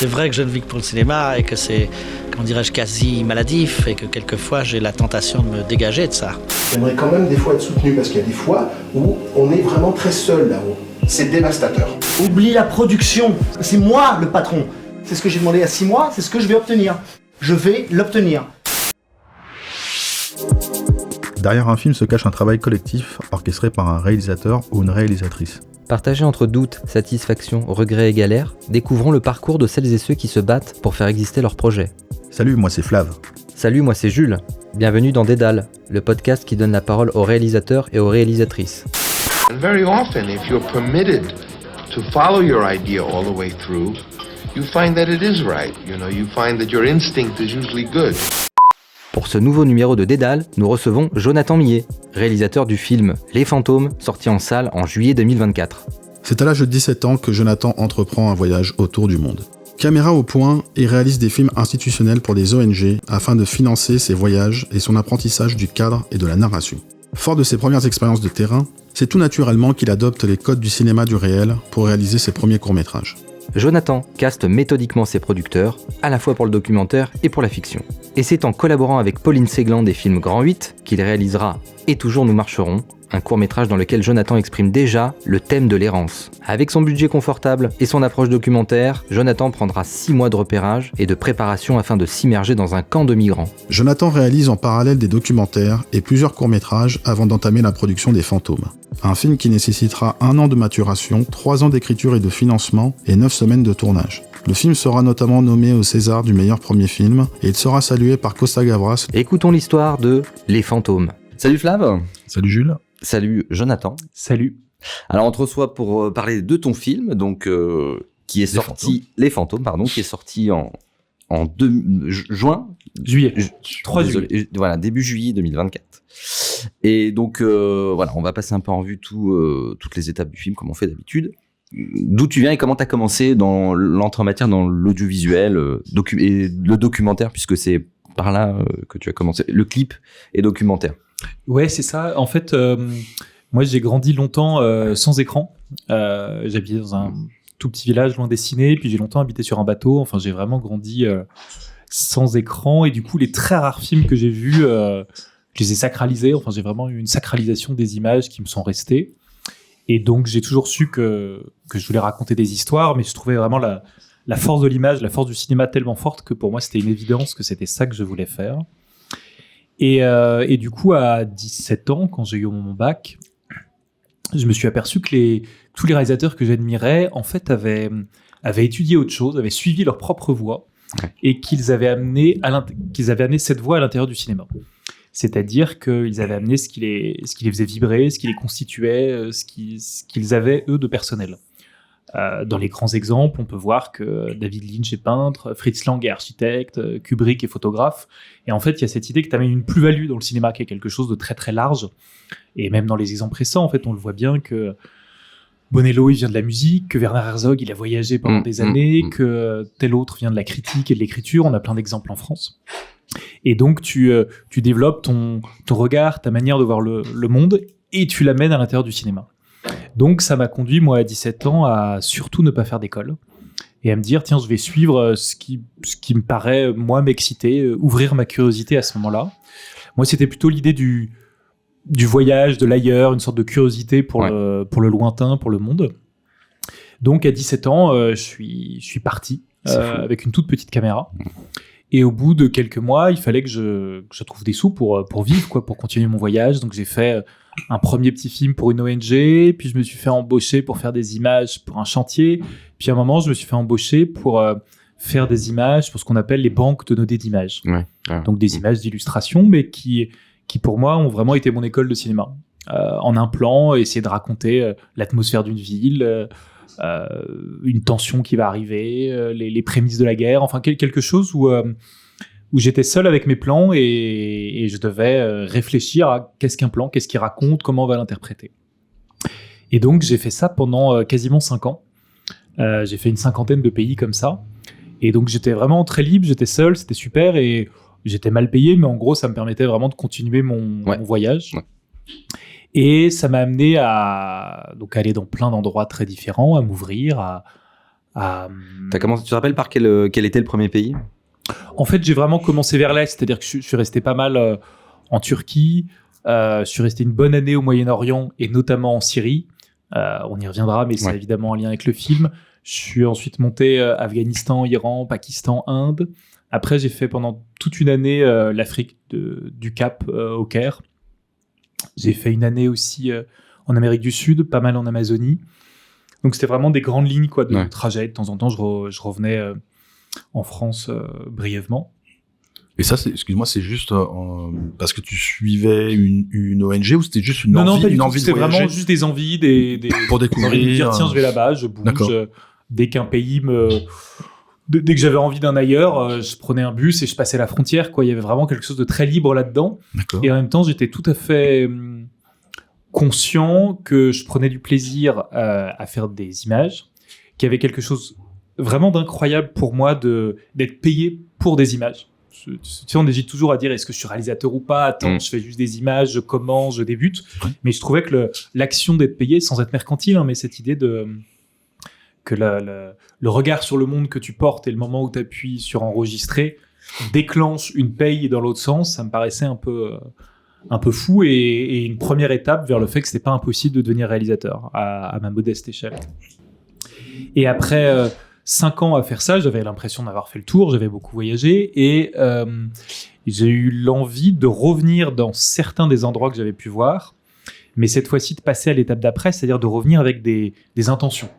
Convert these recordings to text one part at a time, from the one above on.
C'est vrai que je ne vis que pour le cinéma et que c'est, comment dirais-je, quasi maladif et que quelquefois j'ai la tentation de me dégager de ça. J'aimerais quand même des fois être soutenu parce qu'il y a des fois où on est vraiment très seul là-haut. C'est dévastateur. Oublie la production, c'est moi le patron. C'est ce que j'ai demandé il y a 6 mois, c'est ce que je vais obtenir. Je vais l'obtenir. Derrière un film se cache un travail collectif orchestré par un réalisateur ou une réalisatrice. Partagé entre doute, satisfaction, regret et galère, découvrons le parcours de celles et ceux qui se battent pour faire exister leur projet. Salut, moi c'est Flav. Salut, moi c'est Jules. Bienvenue dans Dédale, le podcast qui donne la parole aux réalisateurs et aux réalisatrices. And very often, if you're permitted to follow your idea all the way through, you find that it is right. You find that your instinct is usually good. Pour ce nouveau numéro de Dédale, nous recevons Jonathan Millet, réalisateur du film Les Fantômes, sorti en salle en juillet 2024. C'est à l'âge de 17 ans que Jonathan entreprend un voyage autour du monde. Caméra au point, il réalise des films institutionnels pour des ONG afin de financer ses voyages et son apprentissage du cadre et de la narration. Fort de ses premières expériences de terrain, c'est tout naturellement qu'il adopte les codes du cinéma du réel pour réaliser ses premiers courts-métrages. Jonathan caste méthodiquement ses producteurs, à la fois pour le documentaire et pour la fiction. Et c'est en collaborant avec Pauline Séglan des films Grand 8 qu'il réalisera Et toujours nous marcherons, un court-métrage dans lequel Jonathan exprime déjà le thème de l'errance. Avec son budget confortable et son approche documentaire, Jonathan prendra 6 mois de repérage et de préparation afin de s'immerger dans un camp de migrants. Jonathan réalise en parallèle des documentaires et plusieurs courts-métrages avant d'entamer la production des Fantômes. Un film qui nécessitera 1 an de maturation, 3 ans d'écriture et de financement et 9 semaines de tournage. Le film sera notamment nommé au César du meilleur premier film et il sera salué par Costa Gavras. Écoutons l'histoire de Les Fantômes. Salut Flav. Salut Jules. Salut Jonathan. Salut. Alors on te reçoit pour parler de ton film, donc qui est sorti Les Fantômes, qui est sorti en Juillet. 3 juillet. Voilà, début juillet 2024. Et donc voilà, on va passer un peu en vue toutes les étapes du film comme on fait d'habitude. D'où tu viens et comment tu as commencé dans l'entrée en matière dans l'audiovisuel et le documentaire, puisque c'est par là que tu as commencé, le clip et documentaire. Ouais, c'est ça. En fait, moi, j'ai grandi longtemps sans écran. J'habitais dans un tout petit village loin des ciné, puis j'ai longtemps habité sur un bateau. Enfin, j'ai vraiment grandi sans écran. Et du coup, les très rares films que j'ai vus, je les ai sacralisés. Enfin, j'ai vraiment eu une sacralisation des images qui me sont restées. Et donc, j'ai toujours su que je voulais raconter des histoires, mais je trouvais vraiment la force de l'image, la force du cinéma tellement forte que pour moi, c'était une évidence que c'était ça que je voulais faire. Et du coup, à 17 ans, quand j'ai eu mon bac, je me suis aperçu que tous les réalisateurs que j'admirais, en fait, avaient étudié autre chose, avaient suivi leur propre voie, et qu'ils avaient amené cette voie à l'intérieur du cinéma. C'est-à-dire qu'ils avaient amené ce qui les faisait vibrer, ce qui les constituait, ce qu'ils avaient, eux, de personnel. Dans les grands exemples, on peut voir que David Lynch est peintre, Fritz Lang est architecte, Kubrick est photographe. Et en fait, il y a cette idée que tu amènes une plus-value dans le cinéma, qui est quelque chose de très très large. Et même dans les exemples récents, en fait, on le voit bien que Bonello, il vient de la musique, que Werner Herzog, il a voyagé pendant des années, que tel autre vient de la critique et de l'écriture. On a plein d'exemples en France. Et donc, tu développes ton regard, ta manière de voir le monde, et tu l'amènes à l'intérieur du cinéma. Donc ça m'a conduit, moi, à 17 ans, à surtout ne pas faire d'école et à me dire, tiens, je vais suivre ce qui me paraît, moi, m'exciter, ouvrir ma curiosité à ce moment-là. Moi, c'était plutôt l'idée du voyage, de l'ailleurs, une sorte de curiosité pour le lointain, pour le monde. Donc à 17 ans, je suis parti avec une toute petite caméra. Et au bout de quelques mois, il fallait que je trouve des sous pour vivre, pour continuer mon voyage. Donc j'ai fait un premier petit film pour une ONG, puis je me suis fait embaucher pour faire des images pour un chantier. Puis à un moment, je me suis fait embaucher pour faire des images pour ce qu'on appelle les banques de données d'images. Donc des images d'illustration, mais qui pour moi ont vraiment été mon école de cinéma. En un plan, essayer de raconter l'atmosphère d'une ville, une tension qui va arriver, les prémices de la guerre, enfin quelque chose où j'étais seul avec mes plans et je devais réfléchir à qu'est-ce qu'un plan, qu'est-ce qu'il raconte, comment on va l'interpréter. Et donc j'ai fait ça pendant quasiment 5 ans. J'ai fait une 50aine de pays comme ça. Et donc j'étais vraiment très libre, j'étais seul, c'était super et j'étais mal payé, mais en gros ça me permettait vraiment de continuer mon voyage. Et ça m'a amené à aller dans plein d'endroits très différents, à m'ouvrir, Tu te rappelles par quel était le premier pays ? En fait, j'ai vraiment commencé vers l'Est, c'est-à-dire que je suis resté pas mal en Turquie, je suis resté une bonne année au Moyen-Orient et notamment en Syrie. On y reviendra, mais c'est évidemment en lien avec le film. Je suis ensuite monté Afghanistan, Iran, Pakistan, Inde. Après, j'ai fait pendant toute une année l'Afrique du Cap au Caire. J'ai fait une année aussi en Amérique du Sud, pas mal en Amazonie. Donc, c'était vraiment des grandes lignes de trajet. De temps en temps, je revenais en France brièvement. Et ça, excuse-moi, c'est juste parce que tu suivais une ONG ou c'était juste une envie, pas du une tout. envie de C'était voyager vraiment juste des envies, des pour découvrir. envies de dire tiens, je vais là-bas, je bouge. D'accord. Dès qu'un pays dès que j'avais envie d'un ailleurs, je prenais un bus et je passais la frontière. Il y avait vraiment quelque chose de très libre là-dedans. D'accord. Et en même temps, j'étais tout à fait conscient que je prenais du plaisir à faire des images, qu'il y avait quelque chose vraiment d'incroyable pour moi d'être payé pour des images. Tu sais, on hésite toujours à dire est-ce que je suis réalisateur ou pas, attends, je fais juste des images, je commence, je débute. Mais je trouvais que l'action d'être payé, sans être mercantile, mais cette idée que le regard sur le monde que tu portes et le moment où tu appuies sur enregistrer déclenche une paye dans l'autre sens, ça me paraissait un peu fou et une première étape vers le fait que c'était pas impossible de devenir réalisateur à ma modeste échelle. Et après 5 ans à faire ça, j'avais l'impression d'avoir fait le tour, j'avais beaucoup voyagé et j'ai eu l'envie de revenir dans certains des endroits que j'avais pu voir, mais cette fois-ci de passer à l'étape d'après, c'est-à-dire de revenir avec des intentions.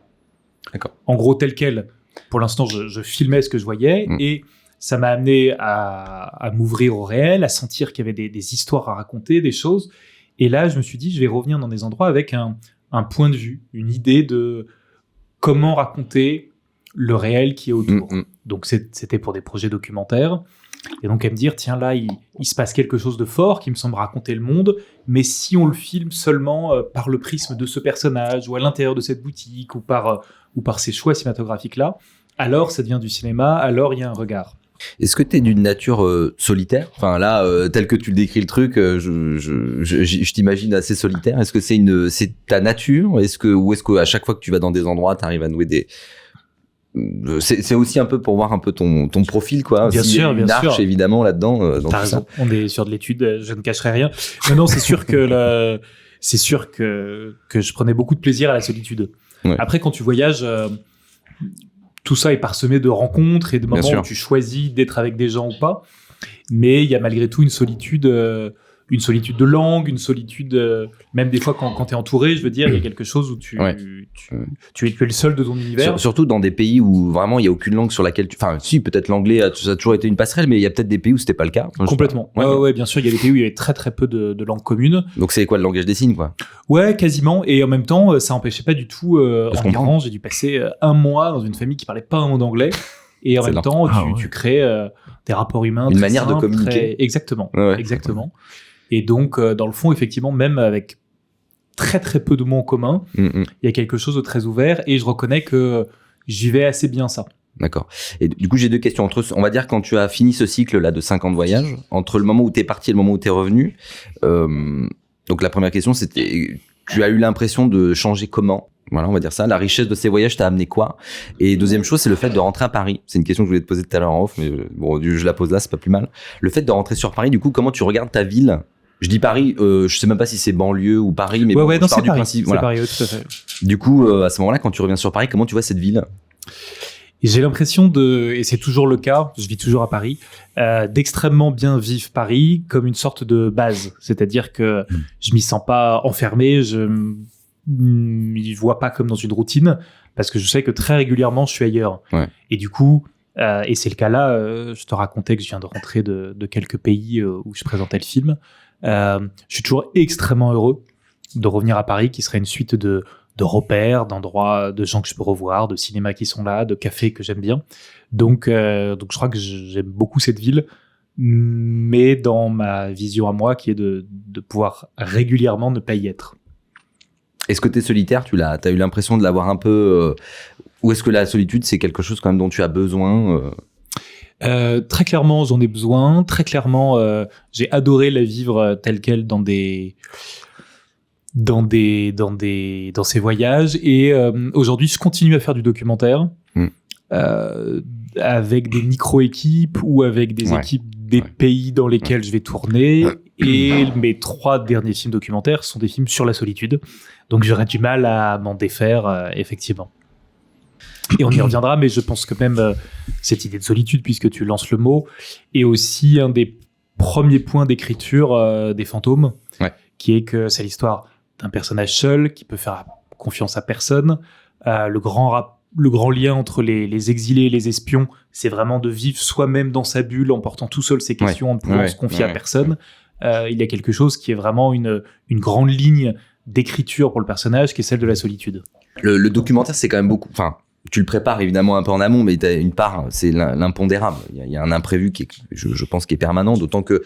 D'accord. En gros, tel quel. Pour l'instant, je filmais ce que je voyais et ça m'a amené à m'ouvrir au réel, à sentir qu'il y avait des histoires à raconter, des choses. Et là, je me suis dit, je vais revenir dans des endroits avec un point de vue, une idée de comment raconter le réel qui est autour. Donc, c'était pour des projets documentaires. Et donc, à me dire, tiens, là, il se passe quelque chose de fort qui me semble raconter le monde, mais si on le filme seulement par le prisme de ce personnage, ou à l'intérieur de cette boutique, ou par ces choix cinématographiques-là, alors ça devient du cinéma, alors il y a un regard. Est-ce que tu es d'une nature solitaire ? Enfin là, tel que tu le décris le truc, je t'imagine assez solitaire. Est-ce que c'est ta nature ? Ou est-ce que à chaque fois que tu vas dans des endroits, tu arrives à nouer des... C'est aussi un peu pour voir un peu ton profil, quoi. Bien sûr, une arche, évidemment, là-dedans. T'as raison. On est sur de l'étude, je ne cacherai rien. Non, c'est sûr que je prenais beaucoup de plaisir à la solitude. Ouais. Après, quand tu voyages, tout ça est parsemé de rencontres et de moments où tu choisis d'être avec des gens ou pas. Mais il y a malgré tout une solitude de langue, une solitude, même des fois quand tu es entouré, je veux dire, il y a quelque chose où tu es le seul de ton univers. Surtout dans des pays où vraiment il n'y a aucune langue sur laquelle Enfin, si, peut-être l'anglais, ça a toujours été une passerelle, mais il y a peut-être des pays où c'était pas le cas. Complètement. Ouais, bien sûr, il y a des pays où il y avait très très peu de langues communes. Donc c'est quoi le langage des signes, quoi ? Ouais, quasiment. Et en même temps, ça n'empêchait pas du tout. En Iran, j'ai dû passer 1 mois dans une famille qui parlait pas un mot d'anglais. Et en même temps, tu crées des rapports humains. Une manière de communiquer. Exactement. Exactement. Et donc, dans le fond, effectivement, même avec très très peu de mots en commun, il y a quelque chose de très ouvert et je reconnais que j'y vais assez bien ça. D'accord. Et du coup, j'ai 2 questions. On va dire quand tu as fini ce cycle-là de 5 ans de voyage, entre le moment où tu es parti et le moment où tu es revenu, donc la première question, c'était, tu as eu l'impression de changer comment ? Voilà, on va dire ça. La richesse de ces voyages t'a amené quoi ? Et deuxième chose, c'est le fait de rentrer à Paris. C'est une question que je voulais te poser tout à l'heure en off, mais bon, je la pose là, c'est pas plus mal. Le fait de rentrer sur Paris, du coup, comment tu regardes ta ville ? Je dis Paris, je sais même pas si c'est banlieue ou Paris, mais non, je pars c'est du Paris, principe. C'est Paris, tout à fait. Du coup, à ce moment-là, quand tu reviens sur Paris, comment tu vois cette ville ? Et j'ai l'impression et c'est toujours le cas, je vis toujours à Paris, d'extrêmement bien vivre Paris comme une sorte de base. C'est-à-dire que je m'y sens pas enfermé, je m'y vois pas comme dans une routine, parce que je sais que très régulièrement, je suis ailleurs. Ouais. Et du coup, et c'est le cas là, je te racontais que je viens de rentrer de quelques pays où je présentais le film. Je suis toujours extrêmement heureux de revenir à Paris, qui serait une suite de repères, d'endroits, de gens que je peux revoir, de cinémas qui sont là, de cafés que j'aime bien. Donc je crois que j'aime beaucoup cette ville, mais dans ma vision à moi, qui est de pouvoir régulièrement ne pas y être. Est-ce que t'es solitaire ? T'as eu l'impression de l'avoir un peu... ou est-ce que la solitude, c'est quelque chose quand même dont tu as besoin Très clairement, j'en ai besoin. Très clairement, j'ai adoré la vivre telle quelle dans des dans ces voyages. Et aujourd'hui, je continue à faire du documentaire avec des micro-équipes ou avec des équipes des pays dans lesquels je vais tourner. Et mes 3 derniers films documentaires sont des films sur la solitude. Donc j'aurais du mal à m'en défaire, effectivement. Et on y reviendra, mais je pense que même cette idée de solitude, puisque tu lances le mot, est aussi un des premiers points d'écriture des fantômes, qui est que c'est l'histoire d'un personnage seul qui peut faire confiance à personne. Le grand lien entre les exilés et les espions, c'est vraiment de vivre soi-même dans sa bulle en portant tout seul ses questions, en ne pouvant se confier à personne. Il y a quelque chose qui est vraiment une grande ligne d'écriture pour le personnage, qui est celle de la solitude. Le documentaire, c'est quand même beaucoup... Enfin, tu le prépares évidemment un peu en amont, mais t'as une part, c'est l'impondérable. Il y a un imprévu qui est, je pense, qui est permanent, d'autant que...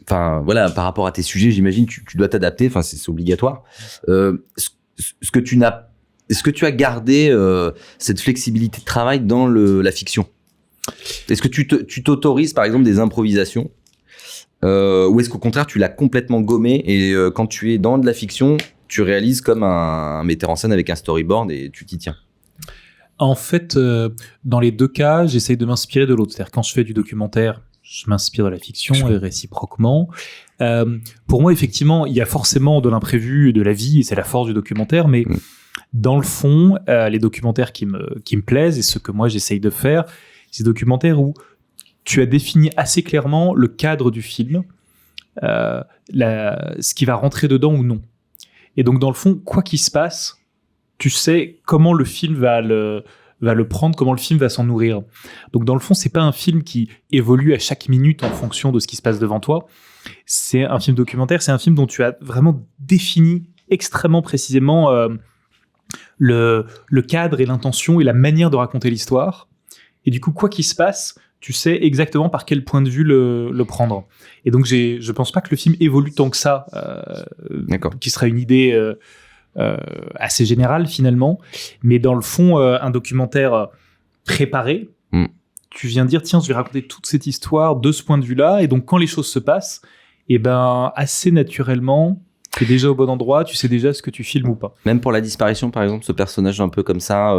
Enfin, voilà, par rapport à tes sujets, j'imagine, tu dois t'adapter, enfin, c'est obligatoire. Est-ce que tu as gardé cette flexibilité de travail dans la fiction? Est-ce que tu t'autorises, par exemple, des improvisations ou est-ce qu'au contraire, tu l'as complètement gommé et quand tu es dans de la fiction, tu réalises comme un metteur en scène avec un storyboard et tu t'y tiens? En fait, dans les 2 cas, j'essaye de m'inspirer de l'autre. C'est-à-dire, quand je fais du documentaire, je m'inspire de la fiction et réciproquement. Pour moi, effectivement, il y a forcément de l'imprévu et de la vie, et c'est la force du documentaire, mais dans le fond, les documentaires qui me plaisent et ce que moi j'essaye de faire, c'est des documentaires où tu as défini assez clairement le cadre du film, ce qui va rentrer dedans ou non. Et donc, dans le fond, quoi qu'il se passe, tu sais comment le film va le prendre, comment le film va s'en nourrir. Donc, dans le fond, c'est pas un film qui évolue à chaque minute en fonction de ce qui se passe devant toi. C'est un film documentaire, c'est un film dont tu as vraiment défini extrêmement précisément le cadre et l'intention et la manière de raconter l'histoire. Et du coup, quoi qu'il se passe, tu sais exactement par quel point de vue le prendre. Et donc, je pense pas que le film évolue tant que ça, qui serait une idée assez générale finalement. Mais dans le fond, un documentaire préparé, tu viens de dire, tiens, je vais raconter toute cette histoire de ce point de vue-là. Et donc, quand les choses se passent, et ben, assez naturellement, tu es déjà au bon endroit, tu sais déjà ce que tu filmes ou pas. Même pour la disparition, par exemple, ce personnage un peu comme ça...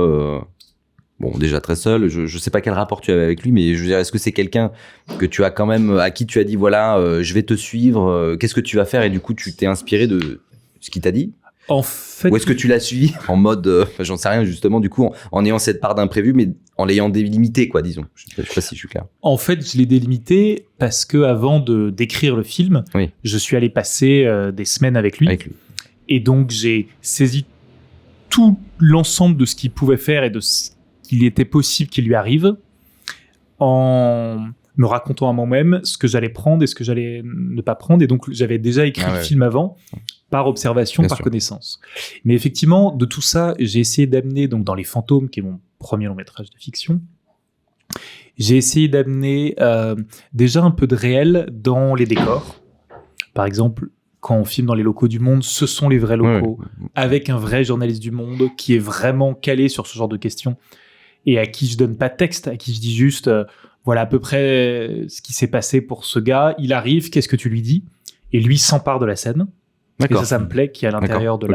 Bon, déjà très seul, je sais pas quel rapport tu avais avec lui, mais je veux dire, est-ce que c'est quelqu'un que tu as quand même, à qui tu as dit, voilà, je vais te suivre, qu'est-ce que tu vas faire? Et du coup, tu t'es inspiré de ce qu'il t'a dit? En fait... Ou est-ce que tu l'as suivi en mode, j'en sais rien, justement, du coup, en ayant cette part d'imprévu, mais en l'ayant délimité, quoi, disons. Je sais pas si je suis clair. En fait, je l'ai délimité parce que avant d'écrire le film, je suis allé passer des semaines avec lui. Et donc, j'ai saisi tout l'ensemble de ce qu'il pouvait faire et de ce qu'il était possible qu'il lui arrive, en me racontant à moi-même ce que j'allais prendre et ce que j'allais ne pas prendre. Et donc, j'avais déjà écrit le film avant, par observation, par connaissance. Mais effectivement, de tout ça, j'ai essayé d'amener, donc dans Les Fantômes, qui est mon premier long métrage de fiction, j'ai essayé d'amener déjà un peu de réel dans les décors. Par exemple, quand on filme dans les locaux du Monde, ce sont les vrais locaux, avec un vrai journaliste du Monde qui est vraiment calé sur ce genre de questions et à qui je donne pas de texte, à qui je dis juste voilà à peu près ce qui s'est passé pour ce gars, il arrive, qu'est-ce que tu lui dis? Et lui s'empare de la scène. Et ça me plaît qu'il y a à l'intérieur de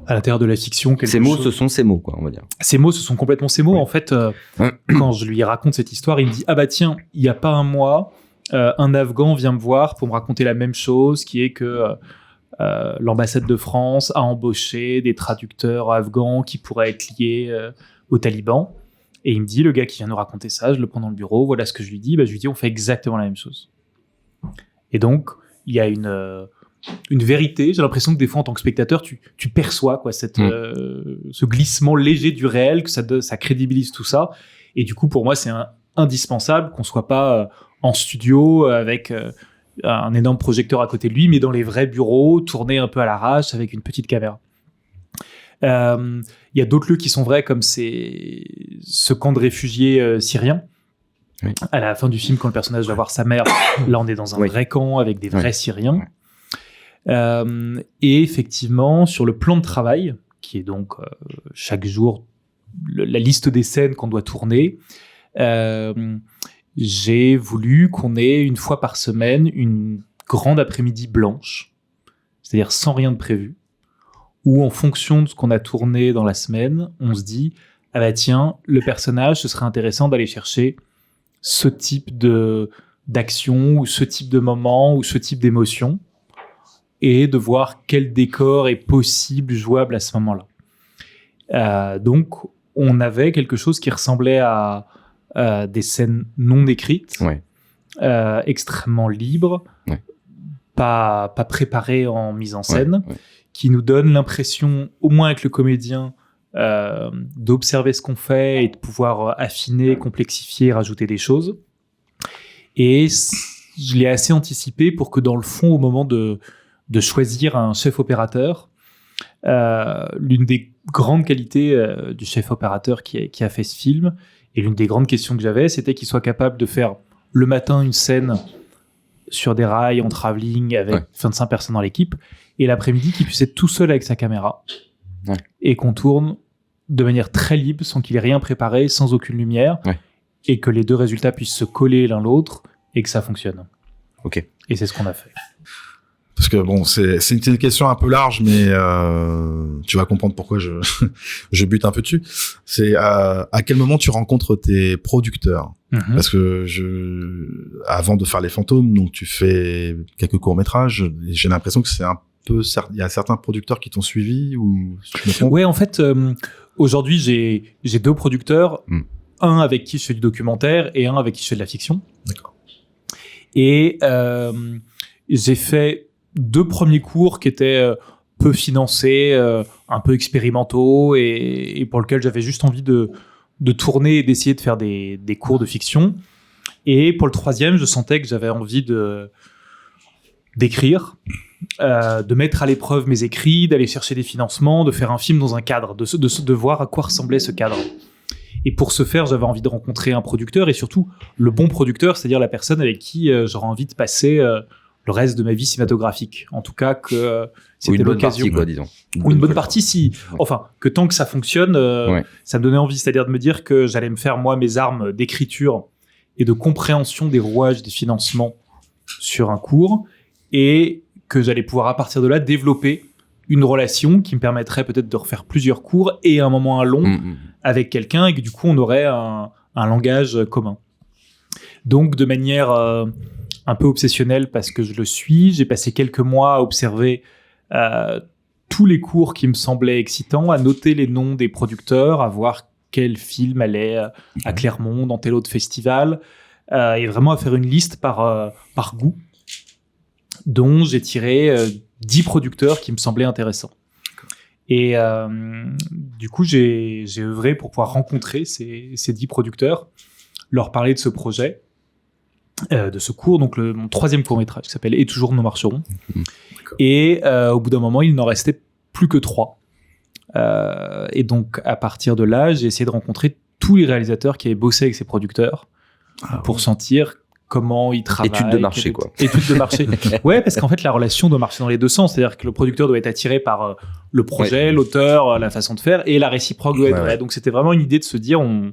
à l'intérieur de la fiction. Ces mots, ce sont ces mots, quoi, on va dire. Ces mots, ce sont complètement ces mots. En fait, quand je lui raconte cette histoire, il me dit, ah bah tiens, il y a pas un mois, un Afghan vient me voir pour me raconter la même chose, qui est que l'ambassade de France a embauché des traducteurs afghans qui pourraient être liés aux talibans. Et il me dit, le gars qui vient nous raconter ça, je le prends dans le bureau, voilà ce que je lui dis. Bah, je lui dis, on fait exactement la même chose. Et donc, il y a une vérité. J'ai l'impression que des fois, en tant que spectateur, tu perçois quoi, ce glissement léger du réel, que ça crédibilise tout ça. Et du coup, pour moi, c'est indispensable qu'on soit pas en studio avec un énorme projecteur à côté de lui, mais dans les vrais bureaux, tourné un peu à l'arrache avec une petite caméra. Il y a d'autres lieux qui sont vrais, comme ce camp de réfugiés syriens. Oui. À la fin du film, quand le personnage va voir sa mère, là on est dans un vrai camp avec des vrais Syriens. Et effectivement, sur le plan de travail, qui est donc chaque jour la liste des scènes qu'on doit tourner, j'ai voulu qu'on ait une fois par semaine une grande après-midi blanche, c'est-à-dire sans rien de prévu, où en fonction de ce qu'on a tourné dans la semaine, on se dit « Ah bah tiens, le personnage, ce serait intéressant d'aller chercher ce type d'action, ou ce type de moment, ou ce type d'émotion, et de voir quel décor est possible, jouable à ce moment-là. » Donc, on avait quelque chose qui ressemblait à des scènes non écrites, extrêmement libres, pas préparées en mise en scène, qui nous donnent l'impression, au moins avec le comédien, d'observer ce qu'on fait et de pouvoir affiner, complexifier, rajouter des choses. Et je l'ai assez anticipé pour que dans le fond, au moment de choisir un chef opérateur, l'une des grandes qualités du chef opérateur qui a fait ce film, et l'une des grandes questions que j'avais, c'était qu'il soit capable de faire le matin une scène sur des rails en travelling avec 25 personnes dans l'équipe, et l'après-midi qu'il puisse être tout seul avec sa caméra et qu'on tourne de manière très libre, sans qu'il ait rien préparé, sans aucune lumière, et que les deux résultats puissent se coller l'un l'autre et que ça fonctionne. Ok. Et c'est ce qu'on a fait. Parce que bon, c'est une question un peu large, mais tu vas comprendre pourquoi je bute un peu dessus. C'est à quel moment tu rencontres tes producteurs? Parce que avant de faire Les Fantômes, donc tu fais quelques courts-métrages. J'ai l'impression que c'est un peu, il y a certains producteurs qui t'ont suivi, ou je me trompe? Ouais, en fait, aujourd'hui j'ai deux producteurs, un avec qui je fais du documentaire et un avec qui je fais de la fiction. D'accord. Et j'ai fait 2 premiers cours qui étaient peu financés, un peu expérimentaux, et pour lesquels j'avais juste envie de tourner et d'essayer de faire des cours de fiction. Et pour le 3e, je sentais que j'avais envie d'écrire, de mettre à l'épreuve mes écrits, d'aller chercher des financements, de faire un film dans un cadre, de voir à quoi ressemblait ce cadre. Et pour ce faire, j'avais envie de rencontrer un producteur, et surtout le bon producteur, c'est-à-dire la personne avec qui j'aurais envie de passer le reste de ma vie cinématographique. En tout cas, que c'était l'occasion. Ou une bonne partie, quoi, disons. Ou une bonne partie, si. Enfin, que tant que ça fonctionne, ça me donnait envie. C'est-à-dire de me dire que j'allais me faire, moi, mes armes d'écriture et de compréhension des rouages des financements sur un cours, et que j'allais pouvoir, à partir de là, développer une relation qui me permettrait peut-être de refaire plusieurs cours et à un moment un long avec quelqu'un, et que du coup, on aurait un langage commun. Donc, de manière un peu obsessionnelle, parce que je le suis, j'ai passé quelques mois à observer tous les cours qui me semblaient excitants, à noter les noms des producteurs, à voir quel film allait à Clermont, dans tel autre festival, et vraiment à faire une liste par goût, dont j'ai tiré 10 producteurs qui me semblaient intéressants. Et du coup, j'ai œuvré pour pouvoir rencontrer ces 10 producteurs, leur parler de ce projet, de ce cours, donc mon 3e court-métrage, qui s'appelle « Et toujours nous marcherons ». Et au bout d'un moment, il n'en restait plus que 3. Et donc, à partir de là, j'ai essayé de rencontrer tous les réalisateurs qui avaient bossé avec ces producteurs pour sentir comment ils travaillent. Étude de marché, quoi. Étude de marché. Ouais, parce qu'en fait, la relation doit marcher dans les deux sens. C'est-à-dire que le producteur doit être attiré par le projet, l'auteur, la façon de faire, et la réciproque doit être vraie. Donc, c'était vraiment une idée de se dire, on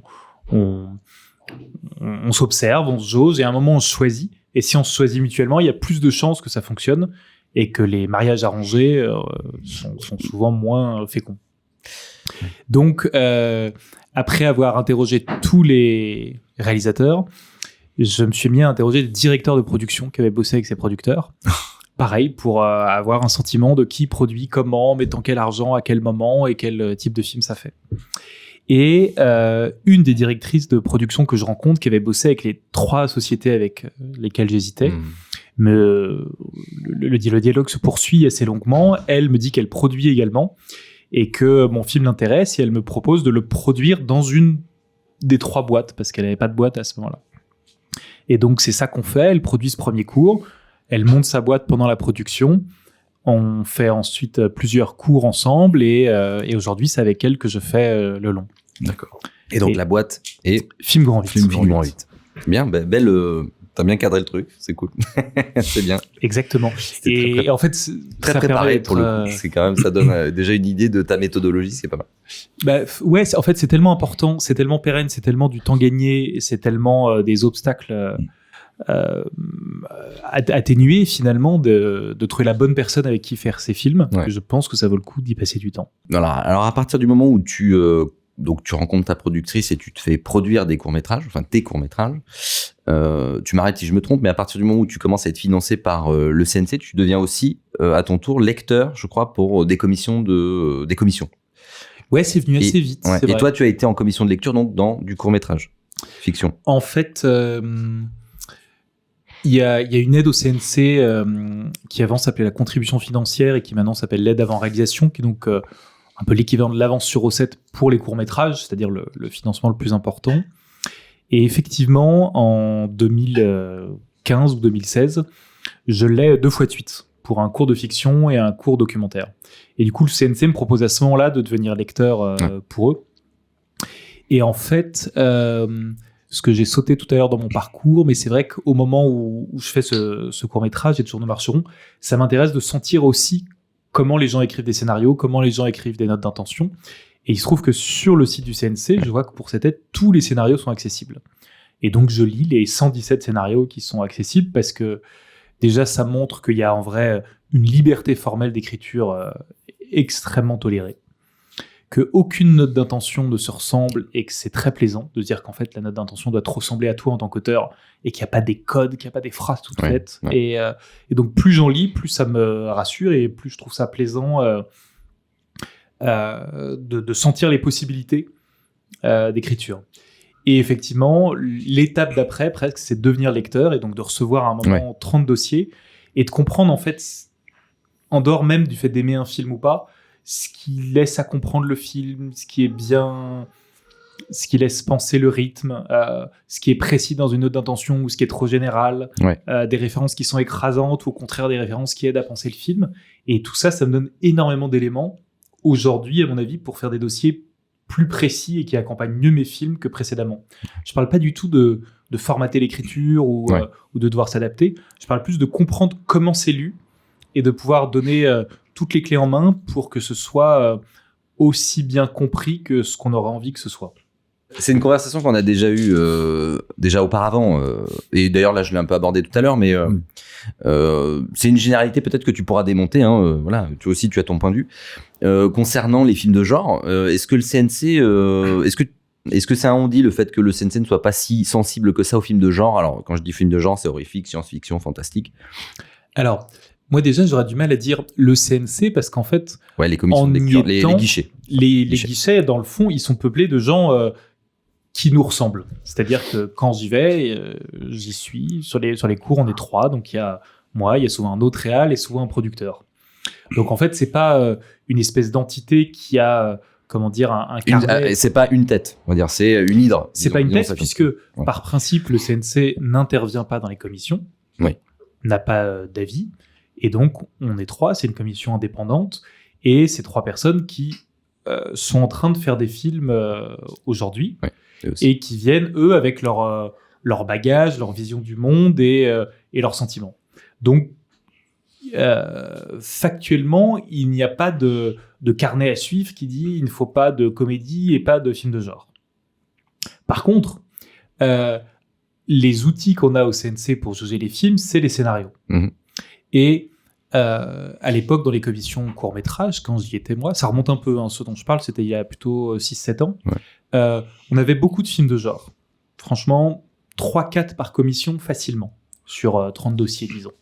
s'observe, on se jauge, et à un moment, on se choisit. Et si on se choisit mutuellement, il y a plus de chances que ça fonctionne, et que les mariages arrangés sont souvent moins féconds. Donc, après avoir interrogé tous les réalisateurs, je me suis mis à interroger les directeurs de production qui avaient bossé avec ces producteurs. Pareil, pour avoir un sentiment de qui produit, comment, mettant quel argent, à quel moment, et quel type de film ça fait. Et une des directrices de production que je rencontre, qui avait bossé avec les 3 sociétés avec lesquelles j'hésitais, le dialogue se poursuit assez longuement. Elle me dit qu'elle produit également, et que mon film l'intéresse, et elle me propose de le produire dans une des 3 boîtes, parce qu'elle n'avait pas de boîte à ce moment-là. Et donc, c'est ça qu'on fait. Elle produit ce premier cours, elle monte sa boîte pendant la production, on fait ensuite plusieurs cours ensemble, et aujourd'hui, c'est avec elle que je fais le long. D'accord. Et donc, la boîte est Film Grand 8. Film Grand 8. Bien, belle... T'as bien cadré le truc, c'est cool. C'est bien. Exactement. Et en fait, très préparé pour le coup. C'est quand même, ça donne déjà une idée de ta méthodologie, c'est pas mal. Bah, ouais, en fait, c'est tellement important, c'est tellement pérenne, c'est tellement du temps gagné, c'est tellement des obstacles atténué finalement de trouver la bonne personne avec qui faire ces films. Ouais. Je pense que ça vaut le coup d'y passer du temps. Voilà. Alors à partir du moment où tu rencontres ta productrice et tu te fais produire des courts-métrages, enfin tes courts-métrages, tu m'arrêtes si je me trompe, mais à partir du moment où tu commences à être financé par le CNC, tu deviens aussi à ton tour lecteur, je crois, pour des commissions. Ouais, c'est venu assez vite. Ouais. C'est Et vrai. toi, tu as été en commission de lecture donc dans du court-métrage fiction. En fait, il y a une aide au CNC qui avant s'appelait la contribution financière et qui maintenant s'appelle l'aide avant réalisation, qui est donc un peu l'équivalent de l'avance sur recette pour les courts-métrages, c'est-à-dire le financement le plus important. Et effectivement, en 2015 ou 2016, je l'ai 2 fois de suite pour un cours de fiction et un cours documentaire. Et du coup, le CNC me propose à ce moment-là de devenir lecteur pour eux. Et en fait, ce que j'ai sauté tout à l'heure dans mon parcours, mais c'est vrai qu'au moment où je fais ce court-métrage, et toujours nous marcherons, ça m'intéresse de sentir aussi comment les gens écrivent des scénarios, comment les gens écrivent des notes d'intention. Et il se trouve que sur le site du CNC, je vois que pour cette aide, tous les scénarios sont accessibles. Et donc, je lis les 117 scénarios qui sont accessibles parce que déjà, ça montre qu'il y a en vrai une liberté formelle d'écriture extrêmement tolérée, qu'aucune note d'intention ne se ressemble et que c'est très plaisant de dire qu'en fait, la note d'intention doit te ressembler à toi en tant qu'auteur et qu'il n'y a pas des codes, qu'il n'y a pas des phrases toutes faites. Ouais. Et donc, plus j'en lis, plus ça me rassure et plus je trouve ça plaisant de sentir les possibilités d'écriture. Et effectivement, l'étape d'après, presque, c'est de devenir lecteur et donc de recevoir à un moment 30 dossiers et de comprendre, en fait, en dehors même du fait d'aimer un film ou pas, ce qui laisse à comprendre le film, ce qui est bien, ce qui laisse penser le rythme, ce qui est précis dans une note d'intention ou ce qui est trop général, des références qui sont écrasantes ou au contraire des références qui aident à penser le film. Et tout ça, ça me donne énormément d'éléments aujourd'hui, à mon avis, pour faire des dossiers plus précis et qui accompagnent mieux mes films que précédemment. Je parle pas du tout de formater l'écriture ou de devoir s'adapter. Je parle plus de comprendre comment c'est lu et de pouvoir donner toutes les clés en main pour que ce soit aussi bien compris que ce qu'on aurait envie que ce soit. C'est une conversation qu'on a déjà eue déjà auparavant, et d'ailleurs là je l'ai un peu abordé tout à l'heure, mais c'est une généralité peut-être que tu pourras démonter, voilà, toi aussi tu as ton point de vue, concernant les films de genre. Est-ce que le CNC, est-ce que c'est un on-dit le fait que le CNC ne soit pas si sensible que ça aux films de genre? Alors quand je dis films de genre, c'est horrifique, science-fiction, fantastique. Alors, moi déjà j'aurais du mal à dire le CNC parce qu'en fait, les commissions de lecture, les guichets. Les guichets, dans le fond, ils sont peuplés de gens qui nous ressemblent. C'est-à-dire que quand j'y vais, j'y suis. Sur les cours, on est 3. Donc il y a moi, il y a souvent un autre réal et souvent un producteur. Donc en fait, c'est pas une espèce d'entité qui a, comment dire, un carnet. C'est pas une tête, on va dire, c'est une hydre. C'est pas une tête puisque, par principe, le CNC n'intervient pas dans les commissions, n'a pas d'avis. Et donc, on est 3, c'est une commission indépendante. Et c'est 3 personnes qui sont en train de faire des films aujourd'hui. Et qui viennent, eux, avec leur bagage, leur vision du monde et leurs sentiments. Donc, factuellement, il n'y a pas de carnet à suivre qui dit il ne faut pas de comédie et pas de film de genre. Par contre, les outils qu'on a au CNC pour juger les films, c'est les scénarios. Et à l'époque, dans les commissions court-métrage, quand j'y étais moi, ça remonte un peu, ce dont je parle, c'était il y a plutôt 6-7 ans, on avait beaucoup de films de genre. Franchement, 3-4 par commission facilement, sur 30 dossiers, disons.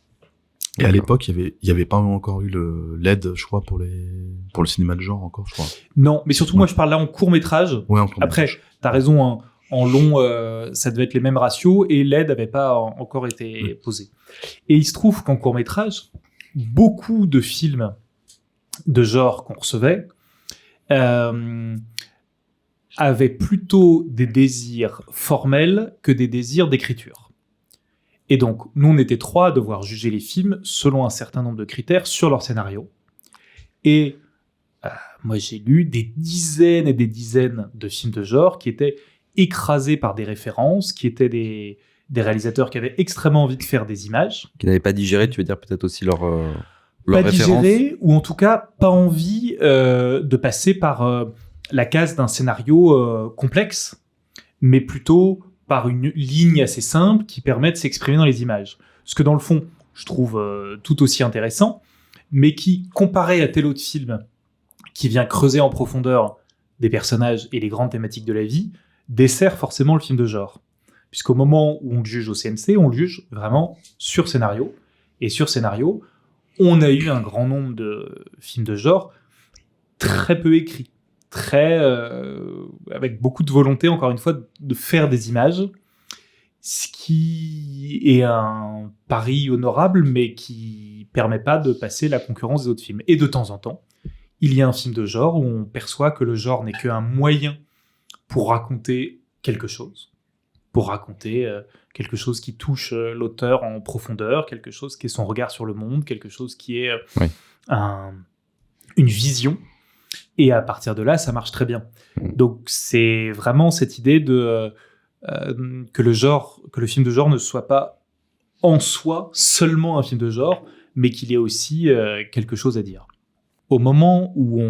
Et à l'époque, il y avait pas encore eu l'aide, je crois, pour le cinéma de genre encore, je crois. Non, mais surtout, moi, je parle là en court-métrage. Ouais, en court-métrage. Après, t'as raison, en long, ça devait être les mêmes ratios, et l'aide n'avait pas encore été posée. Et il se trouve qu'en court-métrage, beaucoup de films de genre qu'on recevait avaient plutôt des désirs formels que des désirs d'écriture. Et donc, nous, on était 3 à devoir juger les films selon un certain nombre de critères sur leur scénario. Et moi, j'ai lu des dizaines et des dizaines de films de genre qui étaient écrasés par des références, qui étaient des réalisateurs qui avaient extrêmement envie de faire des images. Qui n'avaient pas digéré, tu veux dire peut-être aussi leur pas digéré, ou en tout cas pas envie de passer par la case d'un scénario complexe, mais plutôt par une ligne assez simple qui permet de s'exprimer dans les images. Ce que dans le fond, je trouve tout aussi intéressant, mais qui, comparé à tel autre film qui vient creuser en profondeur des personnages et les grandes thématiques de la vie, dessert forcément le film de genre. Puisqu'au moment où on le juge au CNC, on le juge vraiment sur scénario. Et sur scénario, on a eu un grand nombre de films de genre très peu écrits, avec beaucoup de volonté, encore une fois, de faire des images, ce qui est un pari honorable, mais qui permet pas de passer la concurrence des autres films. Et de temps en temps, il y a un film de genre où on perçoit que le genre n'est qu'un moyen pour raconter quelque chose. Pour raconter quelque chose qui touche l'auteur en profondeur, quelque chose qui est son regard sur le monde, quelque chose qui est une vision. Et à partir de là, ça marche très bien. Donc c'est vraiment cette idée de que le film de genre ne soit pas en soi seulement un film de genre, mais qu'il y ait aussi quelque chose à dire. Au moment où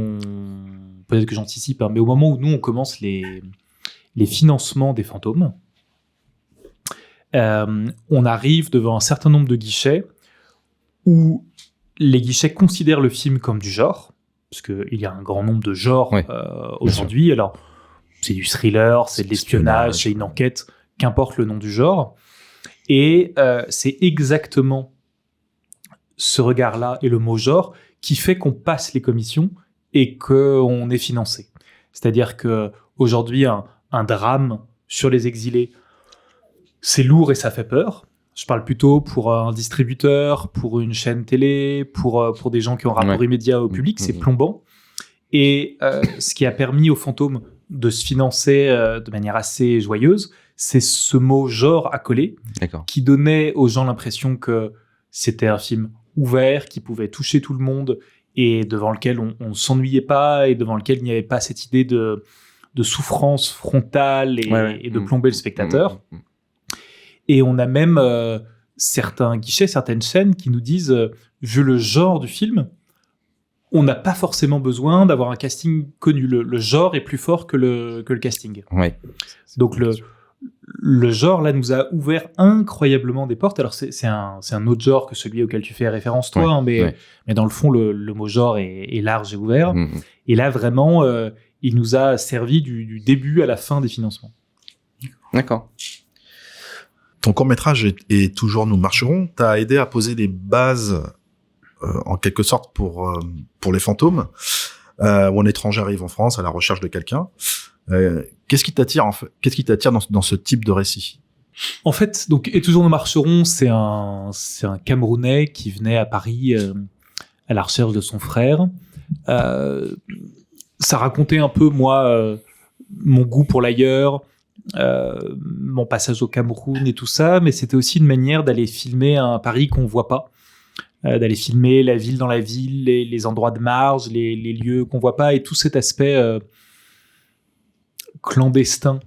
peut-être que j'anticipe, mais au moment où nous on commence les financements des fantômes, on arrive devant un certain nombre de guichets où les guichets considèrent le film comme du genre, parce qu'il y a un grand nombre de genres aujourd'hui. Alors, c'est du thriller, c'est de l'espionnage, c'est une enquête, qu'importe le nom du genre. Et c'est exactement ce regard-là et le mot genre qui fait qu'on passe les commissions et qu'on est financé. C'est-à-dire qu'aujourd'hui, un drame sur les exilés, c'est lourd et ça fait peur. Je parle plutôt pour un distributeur, pour une chaîne télé, pour des gens qui ont un rapport immédiat au public, c'est plombant. Et ce qui a permis aux fantômes de se financer de manière assez joyeuse, c'est ce mot genre accolé, qui donnait aux gens l'impression que c'était un film ouvert, qui pouvait toucher tout le monde et devant lequel on ne s'ennuyait pas et devant lequel il n'y avait pas cette idée de souffrance frontale et de plomber le spectateur. Et on a même certains guichets, certaines chaînes qui nous disent, vu le genre du film, on n'a pas forcément besoin d'avoir un casting connu. Le genre est plus fort que le casting. Donc le genre, là, nous a ouvert incroyablement des portes. Alors, c'est un autre genre que celui auquel tu fais référence, toi, mais dans le fond, le mot genre est large et ouvert. Et là, vraiment, il nous a servi du début à la fin des financements. D'accord. Ton court-métrage est toujours Nous marcherons. T'as aidé à poser les bases, en quelque sorte, pour les fantômes, où un étranger arrive en France à la recherche de quelqu'un. Qu'est-ce qui t'attire dans ce type de récit? En fait, donc, Et toujours Nous marcherons, c'est un Camerounais qui venait à Paris à la recherche de son frère. Ça racontait un peu, moi, mon goût pour l'ailleurs, mon passage au Cameroun et tout ça, mais c'était aussi une manière d'aller filmer un Paris qu'on voit pas, d'aller filmer la ville dans la ville, les endroits de marge, les lieux qu'on voit pas, et tout cet aspect clandestin,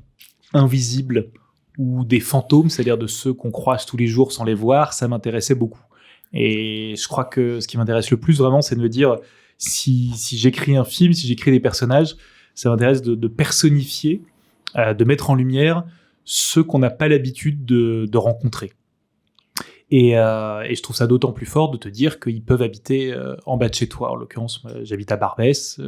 invisible, ou des fantômes, c'est-à-dire de ceux qu'on croise tous les jours sans les voir, ça m'intéressait beaucoup. Et je crois que ce qui m'intéresse le plus vraiment, c'est de me dire, si j'écris un film, si j'écris des personnages, ça m'intéresse de personnifier, de mettre en lumière ceux qu'on n'a pas l'habitude de rencontrer. Et je trouve ça d'autant plus fort de te dire qu'ils peuvent habiter en bas de chez toi. En l'occurrence, j'habite à Barbès,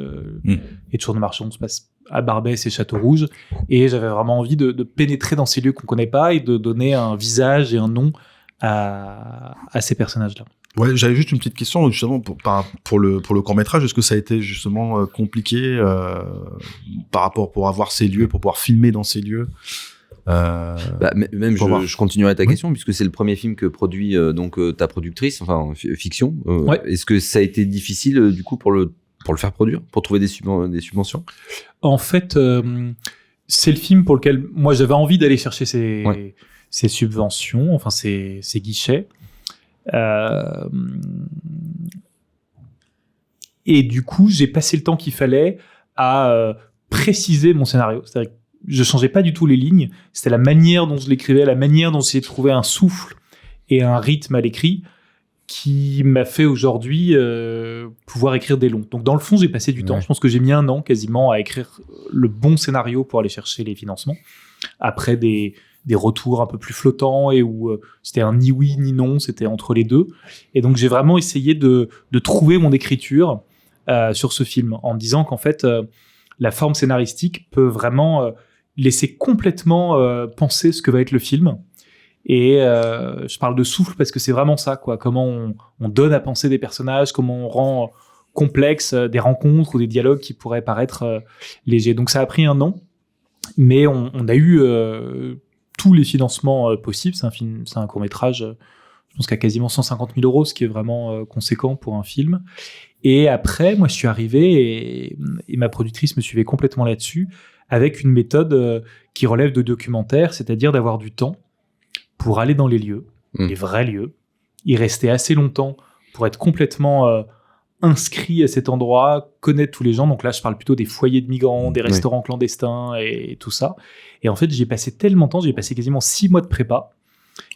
et toujours Nous marcherons se passe à Barbès et Château-Rouge, et j'avais vraiment envie de pénétrer dans ces lieux qu'on connaît pas et de donner un visage et un nom à ces personnages-là. Ouais, j'avais juste une petite question justement pour le court-métrage. Est-ce que ça a été justement compliqué par rapport pour avoir ces lieux, pour pouvoir filmer dans ces lieux? Même je continuerai ta question, puisque c'est le premier film que produit ta productrice, enfin fiction. Est-ce que ça a été difficile du coup pour le faire produire, pour trouver des subventions? En fait, c'est le film pour lequel moi j'avais envie d'aller chercher ces subventions, enfin ces guichets. Et du coup, j'ai passé le temps qu'il fallait à préciser mon scénario. C'est-à-dire que je changeais pas du tout les lignes. C'était la manière dont je l'écrivais, la manière dont j'essayais de trouver un souffle et un rythme à l'écrit qui m'a fait aujourd'hui pouvoir écrire des longs. Donc dans le fond, j'ai passé du temps. Je pense que j'ai mis 1 an quasiment à écrire le bon scénario pour aller chercher les financements. Après des des retours un peu plus flottants et où c'était un ni oui ni non, c'était entre les deux. Et donc j'ai vraiment essayé de trouver mon écriture sur ce film en me disant qu'en fait la forme scénaristique peut vraiment laisser complètement penser ce que va être le film. Et je parle de souffle parce que c'est vraiment ça, quoi. Comment on donne à penser des personnages, comment on rend complexe des rencontres ou des dialogues qui pourraient paraître légers. Donc ça a pris 1 an, mais on a eu tous les financements possibles. C'est un court-métrage, je pense qu'à quasiment 150 000 €, ce qui est vraiment conséquent pour un film. Et après, moi, je suis arrivé et ma productrice me suivait complètement là-dessus, avec une méthode qui relève de documentaire, c'est-à-dire d'avoir du temps pour aller dans les lieux, les vrais lieux, y rester assez longtemps pour être complètement inscrit à cet endroit, connaître tous les gens. Donc là, je parle plutôt des foyers de migrants, des restaurants clandestins et tout ça. Et en fait, j'ai passé tellement de temps, j'ai passé quasiment 6 mois de prépa,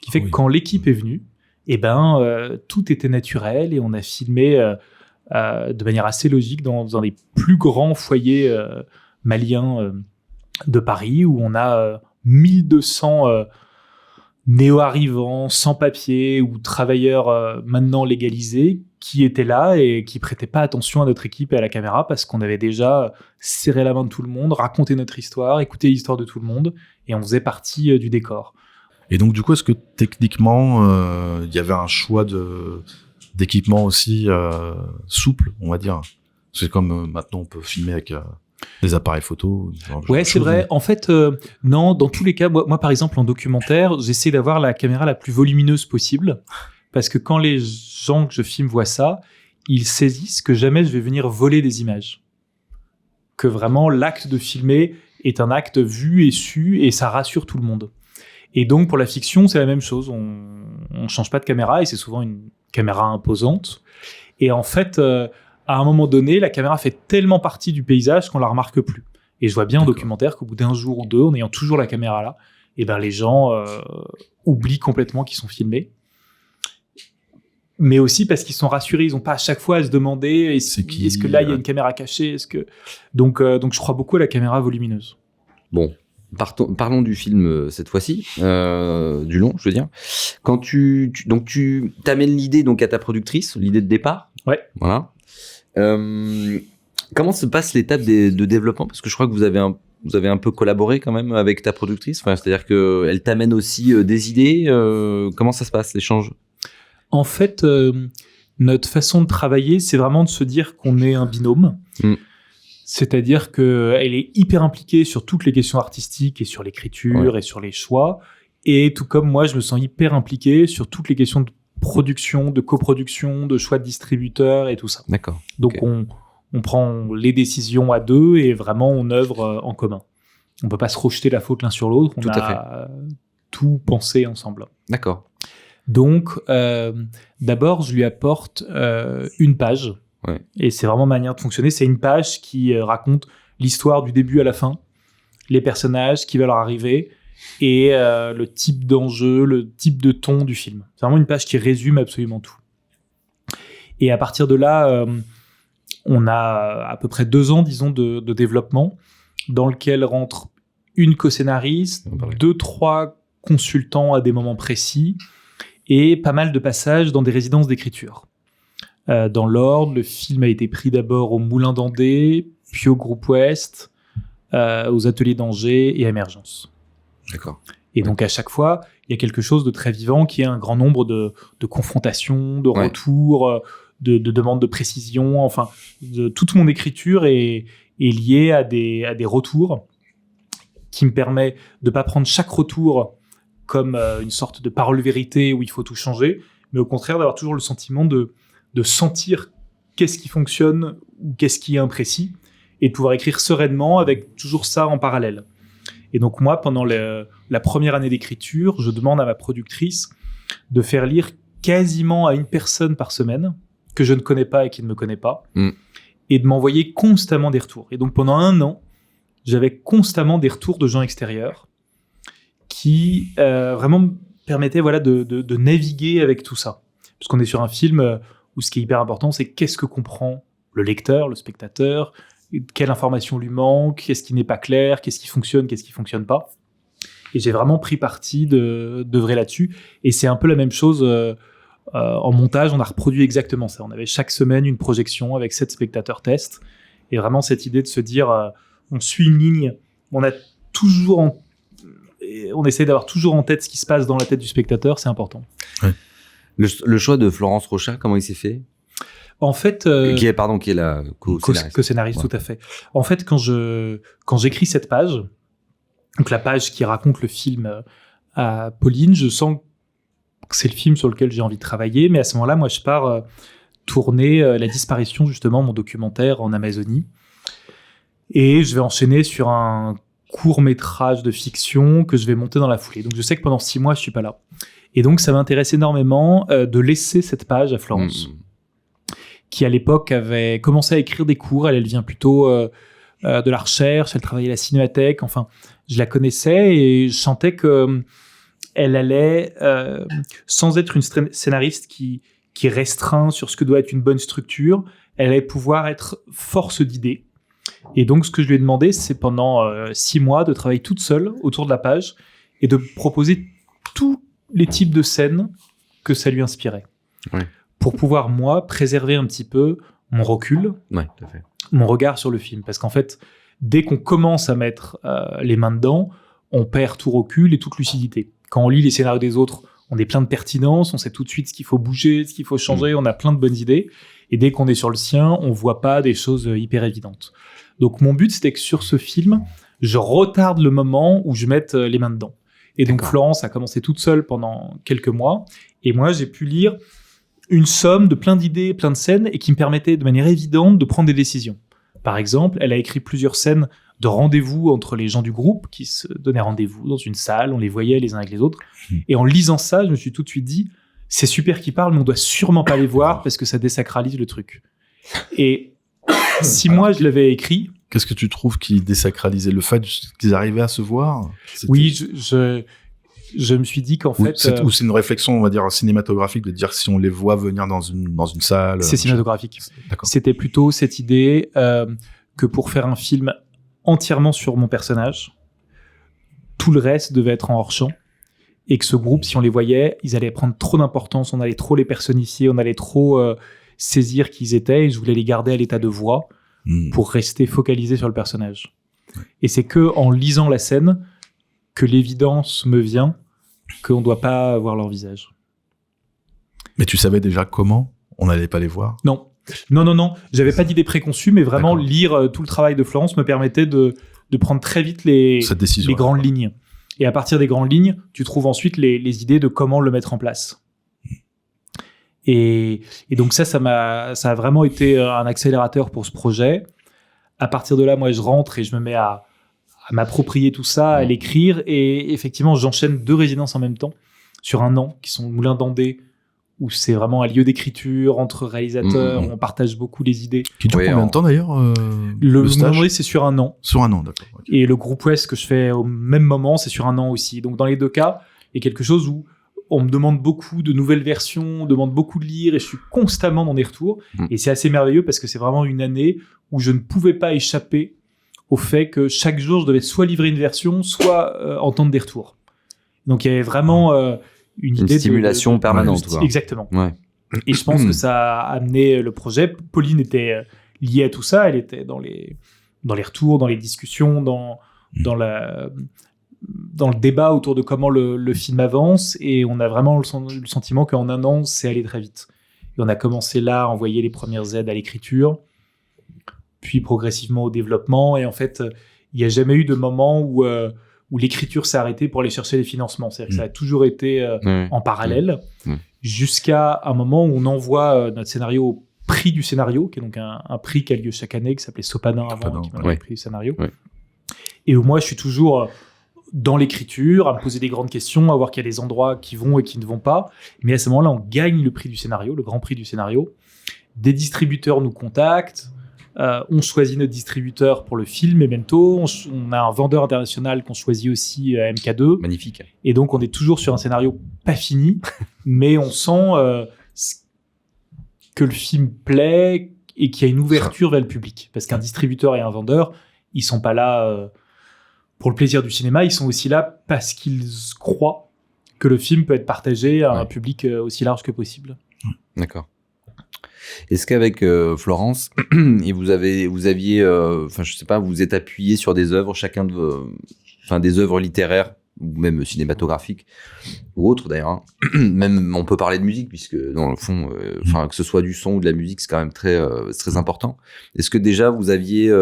qui fait que quand l'équipe est venue, tout était naturel et on a filmé de manière assez logique dans un des plus grands foyers maliens de Paris, où on a 1200 néo-arrivants, sans papier ou travailleurs maintenant légalisés qui étaient là et qui prêtaient pas attention à notre équipe et à la caméra parce qu'on avait déjà serré la main de tout le monde, raconté notre histoire, écouté l'histoire de tout le monde et on faisait partie du décor. Et donc du coup, est-ce que techniquement, il y avait un choix d'équipement aussi souple, on va dire? C'est comme maintenant on peut filmer avec des appareils photo. Ouais, c'est vrai. En fait, non, dans tous les cas, moi par exemple en documentaire, j'essaie d'avoir la caméra la plus volumineuse possible parce que quand les gens que je filme voient ça, ils saisissent que jamais je vais venir voler des images. Que vraiment l'acte de filmer est un acte vu et su et ça rassure tout le monde. Et donc pour la fiction, c'est la même chose. On change pas de caméra et c'est souvent une caméra imposante. Et en fait, à un moment donné, la caméra fait tellement partie du paysage qu'on la remarque plus. Et je vois bien en documentaire qu'au bout d'1 jour ou 2, en ayant toujours la caméra là, et ben les gens oublient complètement qu'ils sont filmés. Mais aussi parce qu'ils sont rassurés, ils n'ont pas à chaque fois à se demander est-ce que là il y a une caméra cachée, donc je crois beaucoup à la caméra volumineuse. Bon, parlons du film cette fois-ci, du long, je veux dire. Quand tu t'amènes l'idée donc à ta productrice, l'idée de départ. Ouais. Voilà. Comment se passe l'étape de développement? Parce que je crois que vous avez un peu collaboré quand même avec ta productrice. Enfin, c'est-à-dire que elle t'amène aussi des idées. Comment ça se passe l'échange? En fait, notre façon de travailler, c'est vraiment de se dire qu'on est un binôme. C'est-à-dire qu'elle est hyper impliquée sur toutes les questions artistiques et sur l'écriture et sur les choix. Et tout comme moi, je me sens hyper impliqué sur toutes les questions de production, de coproduction, de choix de distributeurs et tout ça. D'accord. Donc on prend les décisions à deux et vraiment on œuvre en commun. On peut pas se rejeter la faute l'un sur l'autre. On a tout pensé ensemble. D'accord. Donc, d'abord, je lui apporte une page. Ouais. Et c'est vraiment ma manière de fonctionner. C'est une page qui raconte l'histoire du début à la fin, les personnages qui va leur arriver et le type d'enjeu, le type de ton du film. C'est vraiment une page qui résume absolument tout. Et à partir de là, on a à peu près 2 ans, disons, de développement dans lequel rentre une co-scénariste, 2-3 consultants à des moments précis et pas mal de passages dans des résidences d'écriture. Dans l'ordre, le film a été pris d'abord au Moulin d'Andé, puis au Groupe Ouest, aux Ateliers d'Angers et à Émergence. D'accord. Et donc à chaque fois, il y a quelque chose de très vivant qui est un grand nombre de confrontations, de retours, de demandes de précision. Enfin, toute mon écriture est liée à des retours qui me permet de pas prendre chaque retour comme une sorte de parole vérité où il faut tout changer, mais au contraire d'avoir toujours le sentiment de sentir qu'est-ce qui fonctionne ou qu'est-ce qui est imprécis et de pouvoir écrire sereinement avec toujours ça en parallèle. Et donc moi, pendant la première année d'écriture, je demande à ma productrice de faire lire quasiment à une personne par semaine que je ne connais pas et qui ne me connaît pas, et de m'envoyer constamment des retours. Et donc pendant 1 an, j'avais constamment des retours de gens extérieurs qui vraiment me permettaient de naviguer avec tout ça. Parce qu'on est sur un film où ce qui est hyper important, c'est qu'est-ce que comprend le lecteur, le spectateur, quelle information lui manque, qu'est-ce qui n'est pas clair, qu'est-ce qui fonctionne pas. Et j'ai vraiment pris parti d'œuvrer là-dessus. Et c'est un peu la même chose en montage. On a reproduit exactement ça. On avait chaque semaine une projection avec 7 spectateurs test. Et vraiment cette idée de se dire, on suit une ligne, on essaie d'avoir toujours en tête ce qui se passe dans la tête du spectateur, c'est important. Ouais. Le choix de Florence Rochat, comment il s'est fait ? En fait, qui est la co-scénariste. Co-scénariste, tout à fait. En fait, quand j'écris cette page, donc la page qui raconte le film à Pauline, je sens que c'est le film sur lequel j'ai envie de travailler, mais à ce moment-là, moi, je pars tourner La Disparition, justement, mon documentaire en Amazonie, et je vais enchaîner sur un court-métrage de fiction que je vais monter dans la foulée. Donc, je sais que pendant 6 mois, je suis pas là. Et donc, ça m'intéresse énormément de laisser cette page à Florence. Qui à l'époque avait commencé à écrire des cours. Elle vient plutôt de la recherche, elle travaillait à la Cinémathèque, enfin, je la connaissais et je sentais qu'elle allait, sans être une scénariste qui restreint sur ce que doit être une bonne structure, elle allait pouvoir être force d'idées. Et donc, ce que je lui ai demandé, c'est pendant 6 mois de travailler toute seule autour de la page et de proposer tous les types de scènes que ça lui inspirait. Ouais. Pour pouvoir, moi, préserver un petit peu mon recul, Ouais, tout à fait. mon regard sur le film. Parce qu'en fait, dès qu'on commence à mettre les mains dedans, on perd tout recul et toute lucidité. Quand on lit les scénarios des autres, on est plein de pertinence, on sait tout de suite ce qu'il faut bouger, ce qu'il faut changer, on a plein de bonnes idées. Et dès qu'on est sur le sien, on voit pas des choses hyper évidentes. Donc mon but, c'était que sur ce film, je retarde le moment où je mette les mains dedans. Et donc Florence a commencé toute seule pendant quelques mois. Et moi, j'ai pu lire une somme de plein d'idées, plein de scènes, et qui me permettait de manière évidente de prendre des décisions. Par exemple, elle a écrit plusieurs scènes de rendez-vous entre les gens du groupe qui se donnaient rendez-vous dans une salle, on les voyait les uns avec les autres. Et en lisant ça, je me suis tout de suite dit, c'est super qu'ils parlent, mais on doit sûrement pas les voir parce que ça désacralise le truc. Et 6 mois, je l'avais écrit. Qu'est-ce que tu trouves qui désacralisait le fait qu'ils arrivaient à se voir ? Oui, je me suis dit qu'en fait... Ou c'est une réflexion, on va dire, cinématographique, de dire si on les voit venir dans une salle... C'est cinématographique. D'accord. C'était plutôt cette idée que pour faire un film entièrement sur mon personnage, tout le reste devait être en hors-champ, et que ce groupe, si on les voyait, ils allaient prendre trop d'importance, on allait trop les personnifier, on allait trop saisir qui ils étaient, et je voulais les garder à l'état de voix pour rester focalisé sur le personnage. Ouais. Et c'est que en lisant la scène que l'évidence me vient qu'on ne doit pas voir leur visage. Mais tu savais déjà comment on n'allait pas les voir ? Non. J'avais pas d'idée préconçue, mais vraiment lire tout le travail de Florence me permettait de prendre très vite les grandes lignes. Et à partir des grandes lignes, tu trouves ensuite les idées de comment le mettre en place. Et donc ça a vraiment été un accélérateur pour ce projet. À partir de là, moi, je rentre et je me mets à m'approprier tout ça, à l'écrire. Et effectivement, j'enchaîne 2 résidences en même temps sur 1 an, qui sont Moulin d'Andé, où c'est vraiment un lieu d'écriture entre réalisateurs, on partage beaucoup les idées. Qui dure combien de temps d'ailleurs le Moulin d'Andé, c'est sur 1 an. Sur 1 an, d'accord. Okay. Et le groupe Ouest que je fais au même moment, c'est sur 1 an aussi. Donc dans les 2 cas, il y a quelque chose où on me demande beaucoup de nouvelles versions, on demande beaucoup de lire, et je suis constamment dans des retours. Et c'est assez merveilleux parce que c'est vraiment une année où je ne pouvais pas échapper au fait que chaque jour, je devais soit livrer une version, soit entendre des retours. Donc il y avait vraiment une idée stimulation permanente. Exactement. Ouais. Et je pense que ça a amené le projet. Pauline était liée à tout ça, elle était dans les retours, dans les discussions, dans le débat autour de comment le film avance, et on a vraiment le sentiment qu'en 1 an, c'est allé très vite. Et on a commencé là à envoyer les premières aides à l'écriture, puis progressivement au développement, et en fait, il n'y a jamais eu de moment où l'écriture s'est arrêtée pour aller chercher les financements. C'est-à-dire que ça a toujours été en parallèle, jusqu'à un moment où on envoie notre scénario au prix du scénario, qui est donc un prix qui a lieu chaque année, qui s'appelait Sopanin avant, qui m'a le prix du scénario. Ouais. Et où moi, je suis toujours dans l'écriture, à me poser des grandes questions, à voir qu'il y a des endroits qui vont et qui ne vont pas. Mais à ce moment-là, on gagne le prix du scénario, le grand prix du scénario. Des distributeurs nous contactent. On choisit notre distributeur pour le film, Memento. On a un vendeur international qu'on choisit aussi, MK2. Magnifique. Et donc, on est toujours sur un scénario pas fini, mais on sent que le film plaît et qu'il y a une ouverture vers le public. Parce qu'un distributeur et un vendeur, ils sont pas là pour le plaisir du cinéma, ils sont aussi là parce qu'ils croient que le film peut être partagé à un public aussi large que possible. D'accord. Est-ce qu'avec Florence, et vous aviez, je sais pas, vous vous êtes appuyé sur des œuvres, chacun de vos, des œuvres littéraires ou même cinématographiques ou autres d'ailleurs. Hein. Même on peut parler de musique puisque dans le fond, que ce soit du son ou de la musique, c'est quand même très important. Est-ce que déjà vous aviez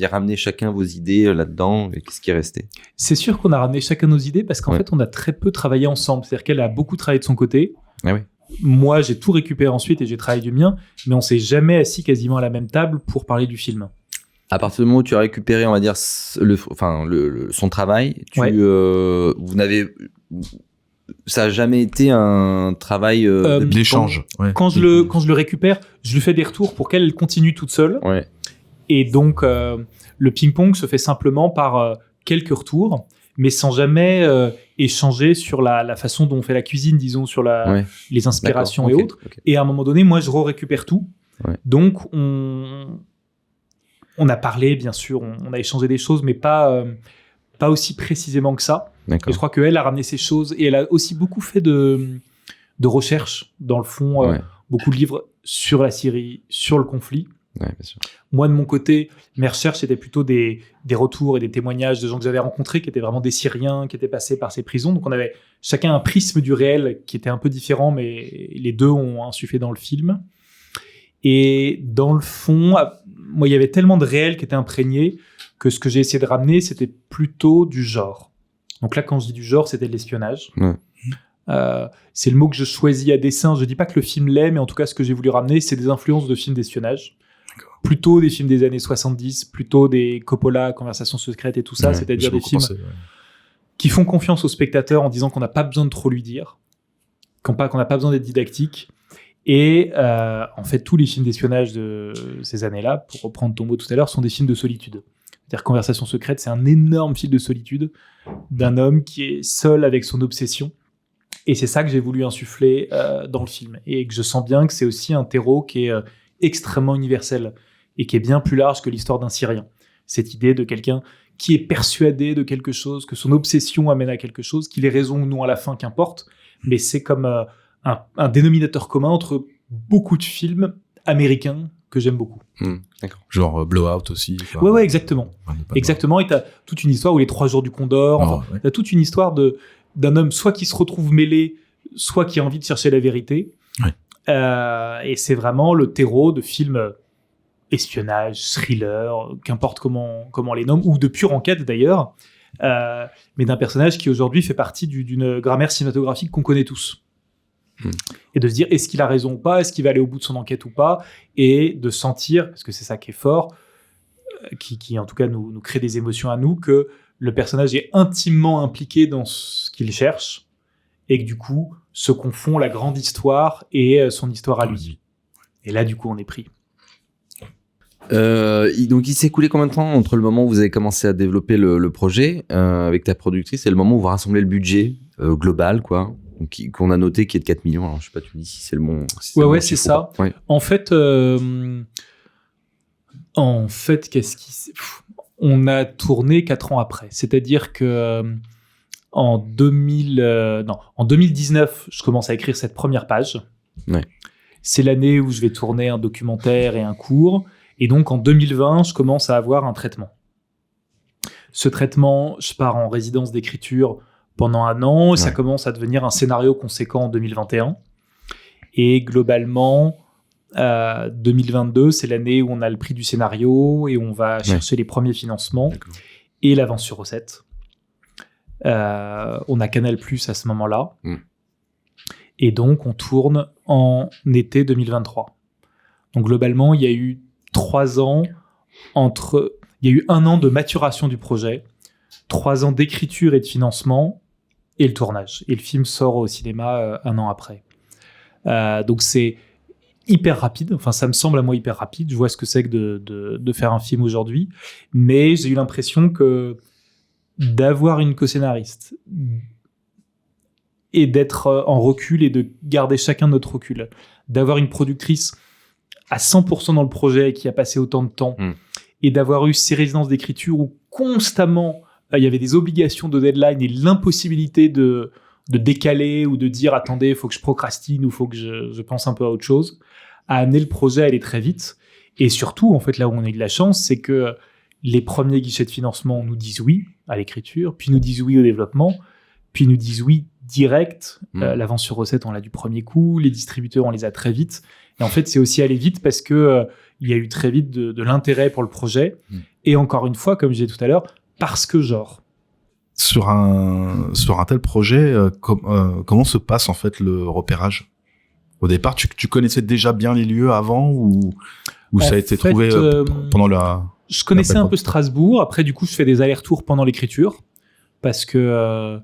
ramené chacun vos idées là-dedans et qu'est-ce qui est resté ? C'est sûr qu'on a ramené chacun nos idées parce qu'en fait on a très peu travaillé ensemble. C'est-à-dire qu'elle a beaucoup travaillé de son côté. Ah oui. Moi, j'ai tout récupéré ensuite et j'ai travaillé du mien, mais on s'est jamais assis quasiment à la même table pour parler du film. À partir du moment où tu as récupéré, on va dire, son travail, ça a jamais été un travail d'échange. Quand je le récupère, je lui fais des retours pour qu'elle continue toute seule. Ouais. Et donc, le ping-pong se fait simplement par quelques retours, mais sans jamais échanger sur la façon dont on fait la cuisine, disons, sur les inspirations et autres. Okay. Et à un moment donné, moi, je récupère tout. Ouais. Donc, on a parlé, bien sûr, on a échangé des choses, mais pas aussi précisément que ça. D'accord. Et je crois qu'elle a ramené ces choses, et elle a aussi beaucoup fait de recherche, dans le fond, beaucoup de livres sur la Syrie, sur le conflit. Ouais, bien sûr. Moi, de mon côté, mes recherches, c'était plutôt des retours et des témoignages de gens que j'avais rencontrés, qui étaient vraiment des Syriens, qui étaient passés par ces prisons. Donc, on avait chacun un prisme du réel qui était un peu différent, mais les deux ont insufflé dans le film. Et dans le fond, moi, il y avait tellement de réel qui était imprégné que ce que j'ai essayé de ramener, c'était plutôt du genre. Donc là, quand je dis du genre, c'était de l'espionnage. Ouais. C'est le mot que je choisis à dessein. Je dis pas que le film l'est, mais en tout cas, ce que j'ai voulu ramener, c'est des influences de films d'espionnage. Plutôt des films des années 70, plutôt des Coppola, Conversations secrètes et tout ça, c'est-à-dire des films qui font confiance au spectateur en disant qu'on n'a pas besoin de trop lui dire, qu'on n'a pas besoin d'être didactique. Et en fait, tous les films d'espionnage de ces années-là, pour reprendre ton mot tout à l'heure, sont des films de solitude. C'est-à-dire Conversations secrètes, c'est un énorme film de solitude d'un homme qui est seul avec son obsession. Et c'est ça que j'ai voulu insuffler dans le film. Et que je sens bien que c'est aussi un terreau qui est extrêmement universel et qui est bien plus large que l'histoire d'un Syrien. Cette idée de quelqu'un qui est persuadé de quelque chose, que son obsession amène à quelque chose, qu'il ait raison ou non à la fin, qu'importe, mais c'est comme un dénominateur commun entre beaucoup de films américains que j'aime beaucoup. D'accord. Genre Blowout aussi. Ouais, exactement. Exactement, et t'as toute une histoire où les 3 jours du Condor, t'as toute une histoire d'un homme soit qui se retrouve mêlé, soit qui a envie de chercher la vérité. Ouais. Et c'est vraiment le terreau de films espionnage, thriller, qu'importe comment on les nomme, ou de pure enquête d'ailleurs, mais d'un personnage qui aujourd'hui fait partie d'une grammaire cinématographique qu'on connaît tous. Et de se dire, est-ce qu'il a raison ou pas, est-ce qu'il va aller au bout de son enquête ou pas, et de sentir, parce que c'est ça qui est fort, qui en tout cas nous crée des émotions à nous, que le personnage est intimement impliqué dans ce qu'il cherche, et que du coup se confond la grande histoire et son histoire à lui. Et là, du coup, on est pris. Donc, il s'est écoulé combien de temps entre le moment où vous avez commencé à développer le projet avec ta productrice et le moment où vous rassemblez le budget global, quoi, qu'on a noté qui est de 4 millions. Alors, je sais pas, tu me dis si c'est le bon. Si ouais, c'est ça. Ouais. En fait, on a tourné 4 ans après. C'est-à-dire que en 2019, je commence à écrire cette première page. Ouais. C'est l'année où je vais tourner un documentaire et un court. Et donc, en 2020, je commence à avoir un traitement. Ce traitement, je pars en résidence d'écriture pendant 1 an. Et ça commence à devenir un scénario conséquent en 2021. Et globalement, 2022, c'est l'année où on a le prix du scénario et on va chercher les premiers financements. D'accord. Et l'avance sur recette. On a Canal+ à ce moment-là. Et donc, on tourne en été 2023. Donc, globalement, il y a eu 3 ans il y a eu 1 an de maturation du projet, 3 ans d'écriture et de financement, et le tournage. Et le film sort au cinéma 1 an après. Donc, c'est hyper rapide. Enfin, ça me semble à moi hyper rapide. Je vois ce que c'est que de faire un film aujourd'hui. Mais j'ai eu l'impression que d'avoir une co-scénariste et d'être en recul et de garder chacun notre recul, d'avoir une productrice à 100% dans le projet qui a passé autant de temps et d'avoir eu ces résidences d'écriture où constamment il y avait des obligations de deadline et l'impossibilité de décaler ou de dire attendez, il faut que je procrastine ou il faut que je pense un peu à autre chose, a amené le projet à aller très vite. Et surtout, en fait, là où on a eu de la chance, c'est que les premiers guichets de financement nous disent oui à l'écriture, puis nous disent oui au développement, puis nous disent oui direct. L'avance sur recette, on l'a du premier coup, les distributeurs, on les a très vite. Et en fait, c'est aussi allé vite parce que il y a eu très vite de l'intérêt pour le projet. Et encore une fois, comme je disais tout à l'heure, parce que genre. Sur un tel projet, comment se passe en fait le repérage? Au départ, tu connaissais déjà bien les lieux avant ou ça a été trouvé pendant la... Je connaissais un peu Strasbourg. Après, du coup, je fais des allers-retours pendant l'écriture parce que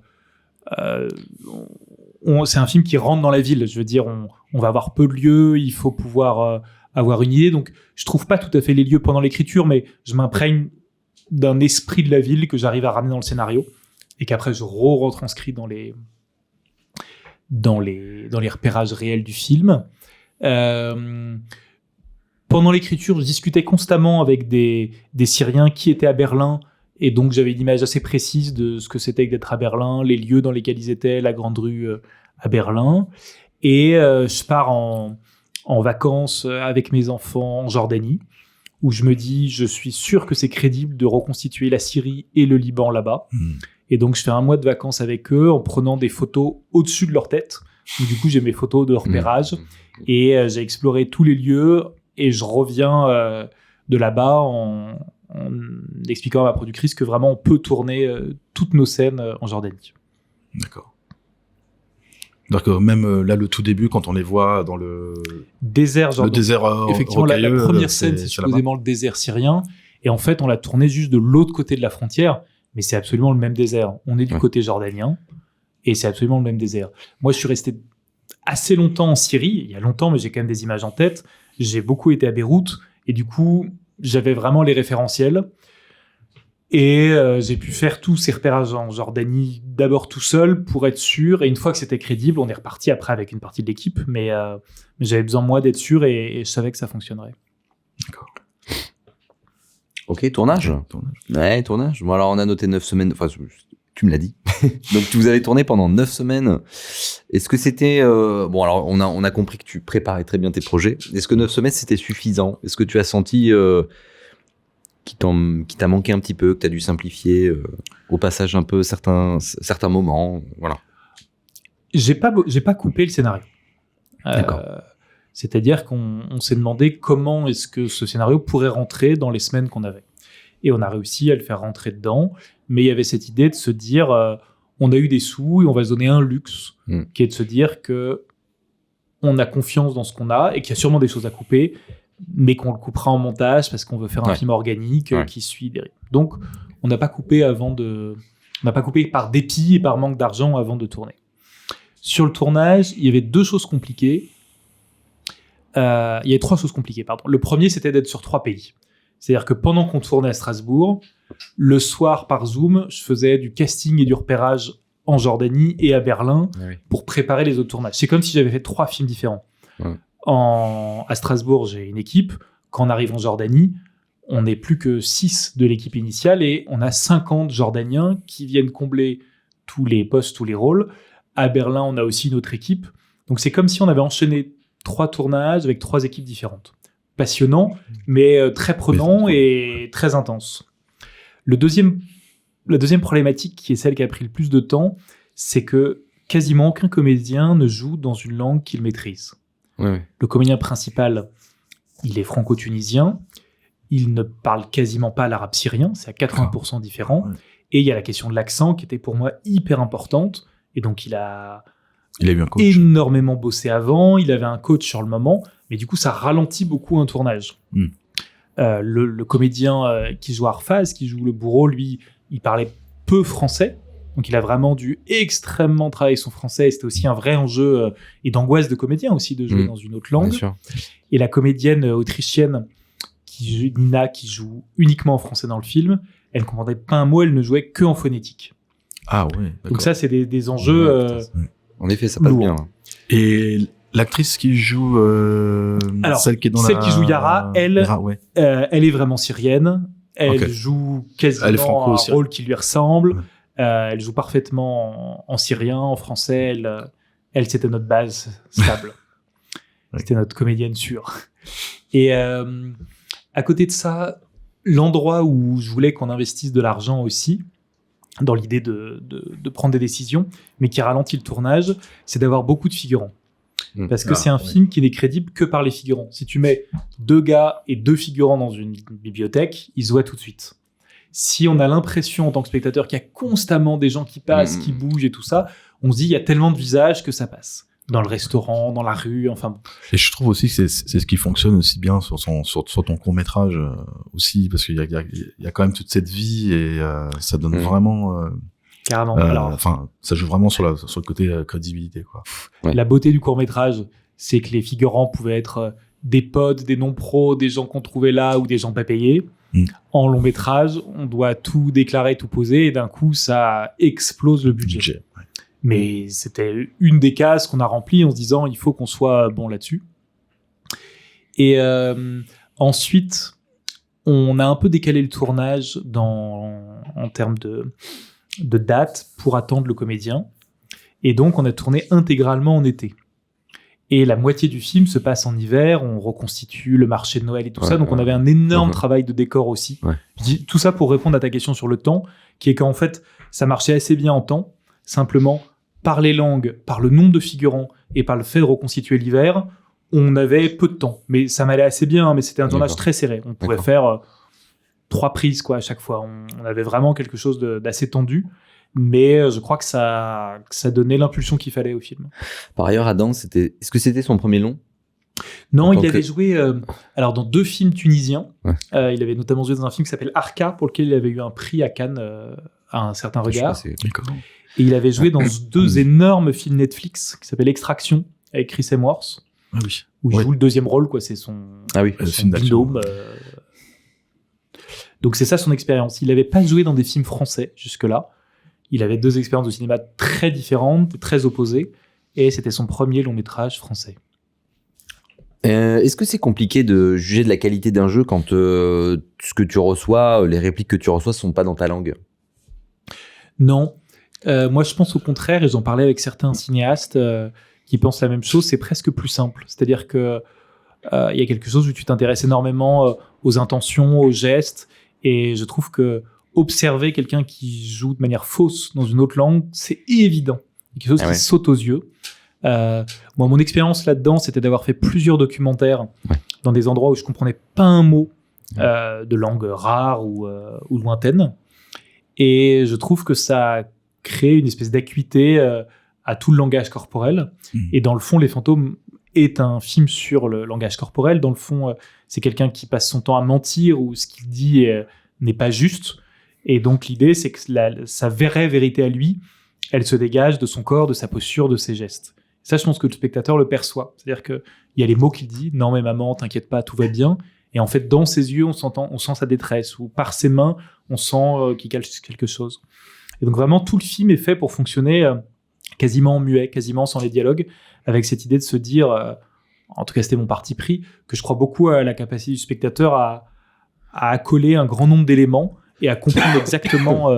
c'est un film qui rentre dans la ville. Je veux dire, on va avoir peu de lieux, il faut pouvoir avoir une idée. Donc, je trouve pas tout à fait les lieux pendant l'écriture, mais je m'imprègne d'un esprit de la ville que j'arrive à ramener dans le scénario et qu'après je retranscris dans les repérages réels du film. Pendant l'écriture, je discutais constamment avec des Syriens qui étaient à Berlin, et donc j'avais une image assez précise de ce que c'était que d'être à Berlin, les lieux dans lesquels ils étaient, la grande rue à Berlin. Et je pars en vacances avec mes enfants en Jordanie, où je me dis, je suis sûr que c'est crédible de reconstituer la Syrie et le Liban là-bas. Et donc je fais un mois de vacances avec eux en prenant des photos au-dessus de leur tête. Donc, du coup, j'ai mes photos de repérage et j'ai exploré tous les lieux. Et je reviens de là-bas en expliquant à ma productrice que vraiment on peut tourner toutes nos scènes en Jordanie. D'accord. Donc même là, le tout début, quand on les voit dans le désert, le désert effectivement, la première scène, c'est supposément le désert syrien. Et en fait, on l'a tourné juste de l'autre côté de la frontière, mais c'est absolument le même désert. On est du côté jordanien et c'est absolument le même désert. Moi, je suis resté assez longtemps en Syrie, il y a longtemps, mais j'ai quand même des images en tête. J'ai beaucoup été à Beyrouth et du coup, j'avais vraiment les référentiels. Et j'ai pu faire tous ces repérages en Jordanie d'abord tout seul pour être sûr. Et une fois que c'était crédible, on est reparti après avec une partie de l'équipe. Mais j'avais besoin, moi, d'être sûr et je savais que ça fonctionnerait. D'accord. Ok, tournage. Ouais, tournage. Bon, alors on a noté 9 semaines. Enfin, tu me l'as dit. Donc, vous avez tourné pendant 9 semaines. Est-ce que c'était... Bon, alors, on a compris que tu préparais très bien tes projets. Est-ce que 9 semaines, c'était suffisant? Est-ce que tu as senti qui t'a manqué un petit peu, que tu as dû simplifier au passage un peu certains moments? Voilà. J'ai pas coupé le scénario. D'accord. C'est-à-dire qu'on s'est demandé comment est-ce que ce scénario pourrait rentrer dans les semaines qu'on avait. Et on a réussi à le faire rentrer dedans. Mais il y avait cette idée de se dire, on a eu des sous et on va se donner un luxe, qui est de se dire que on a confiance dans ce qu'on a et qu'il y a sûrement des choses à couper, mais qu'on le coupera en montage parce qu'on veut faire un film organique qui suit des rythmes. Donc, on n'a pas coupé par dépit et par manque d'argent avant de tourner. Sur le tournage, il y avait 2 choses compliquées. Il y avait 3 choses compliquées, pardon. Le premier, c'était d'être sur 3 pays. C'est-à-dire que pendant qu'on tournait à Strasbourg, le soir par Zoom, je faisais du casting et du repérage en Jordanie et à Berlin pour préparer les autres tournages. C'est comme si j'avais fait 3 films différents. À Strasbourg, j'ai une équipe. Quand on arrive en Jordanie, on n'est plus que 6 de l'équipe initiale et on a 50 Jordaniens qui viennent combler tous les postes, tous les rôles. À Berlin, on a aussi une autre équipe. Donc c'est comme si on avait enchaîné 3 tournages avec 3 équipes différentes. Passionnant, mais très prenant et très intense. La deuxième problématique, qui est celle qui a pris le plus de temps, c'est que quasiment aucun comédien ne joue dans une langue qu'il maîtrise. Le comédien principal, il est franco-tunisien, il ne parle quasiment pas l'arabe syrien, c'est à 80% différent, et il y a la question de l'accent qui était pour moi hyper importante, et donc il a eu un coach. Énormément bossé avant, il avait un coach sur le moment, mais du coup ça ralentit beaucoup un tournage. Le comédien qui joue Arfaz, qui joue le bourreau, lui, il parlait peu français, donc il a vraiment dû extrêmement travailler son français, et c'était aussi un vrai enjeu et d'angoisse de comédien aussi de jouer dans une autre langue. Et la comédienne autrichienne Nina, qui joue uniquement en français dans le film, elle ne comprenait pas un mot, elle ne jouait que en phonétique. Ah ouais. Donc ça, c'est des enjeux. En effet, ça passe bien. Et l'actrice qui joue, alors, celle qui est dans celle qui joue Yara, elle est vraiment syrienne. Elle joue quasiment un rôle qui lui ressemble. Elle joue parfaitement en syrien, en français. Elle c'était notre base stable. C'était notre comédienne sûre. Et à côté de ça, l'endroit où je voulais qu'on investisse de l'argent aussi, dans l'idée de prendre des décisions, mais qui ralentit le tournage, c'est d'avoir beaucoup de figurants. Parce que c'est un film qui n'est crédible que par les figurants. Si tu mets 2 gars et 2 figurants dans une bibliothèque, ils se voient tout de suite. Si on a l'impression en tant que spectateur qu'il y a constamment des gens qui passent, qui bougent et tout ça, on se dit il y a tellement de visages que ça passe. Dans le restaurant, dans la rue, enfin. Et je trouve aussi que c'est ce qui fonctionne aussi bien sur ton court-métrage aussi, parce qu'il y a quand même toute cette vie et ça donne vraiment... Carrément. Enfin, ça joue vraiment sur le côté crédibilité, quoi. La beauté du court-métrage, c'est que les figurants pouvaient être des potes, des non-pros, des gens qu'on trouvait là ou des gens pas payés. En long-métrage, on doit tout déclarer, tout poser, et d'un coup, ça explose le budget. Mais c'était une des cases qu'on a remplies en se disant il faut qu'on soit bon là-dessus. Et ensuite, on a un peu décalé le tournage en termes de date pour attendre le comédien. Et donc, on a tourné intégralement en été. Et la moitié du film se passe en hiver, on reconstitue le marché de Noël et tout ça, donc on avait un énorme travail de décor aussi. Je dis tout ça pour répondre à ta question sur le temps, qui est qu'en fait, ça marchait assez bien en temps, simplement par les langues, par le nombre de figurants et par le fait de reconstituer l'hiver, on avait peu de temps. Mais ça m'allait assez bien, mais c'était un tournage très serré. On pouvait faire 3 prises quoi, à chaque fois. On avait vraiment quelque chose d'assez tendu. Mais je crois que ça donnait l'impulsion qu'il fallait au film. Par ailleurs, Adam, est-ce que c'était son premier long ? Non, il avait joué dans 2 films tunisiens. Il avait notamment joué dans un film qui s'appelle Arca, pour lequel il avait eu un prix à Cannes à un certain regard. Et il avait joué dans 2 énormes films Netflix qui s'appellent Extraction avec Chris Hemsworth, où il joue le deuxième rôle, quoi. C'est son binôme. Donc c'est ça son expérience. Il n'avait pas joué dans des films français jusque-là. Il avait 2 expériences de cinéma très différentes, très opposées, et c'était son premier long métrage français. Est-ce que c'est compliqué de juger de la qualité d'un jeu quand ce que tu reçois, les répliques que tu reçois sont pas dans ta langue ? Non. Moi, je pense au contraire, et j'en parlais avec certains cinéastes qui pensent la même chose, c'est presque plus simple. C'est-à-dire que il y a quelque chose où tu t'intéresses énormément aux intentions, aux gestes, et je trouve que observer quelqu'un qui joue de manière fausse dans une autre langue, c'est évident. Il y a quelque chose qui saute aux yeux. Moi, mon expérience là-dedans, c'était d'avoir fait plusieurs documentaires dans des endroits où je comprenais pas un mot de langue rare ou lointaine. Et je trouve que ça crée une espèce d'acuité à tout le langage corporel. Et dans le fond, Les Fantômes est un film sur le langage corporel. Dans le fond, c'est quelqu'un qui passe son temps à mentir ou ce qu'il dit n'est pas juste. Et donc, l'idée, c'est que sa vraie vérité à lui, elle se dégage de son corps, de sa posture, de ses gestes. Ça, je pense que le spectateur le perçoit. C'est-à-dire qu'il y a les mots qu'il dit. « Non, mais maman, t'inquiète pas, tout va bien ». Et en fait, dans ses yeux, on sent sa détresse. Ou par ses mains, on sent qu'il cache quelque chose. Et donc, vraiment, tout le film est fait pour fonctionner quasiment muet, quasiment sans les dialogues, avec cette idée de se dire, en tout cas, c'était mon parti pris, que je crois beaucoup à la capacité du spectateur à accoler un grand nombre d'éléments et à comprendre exactement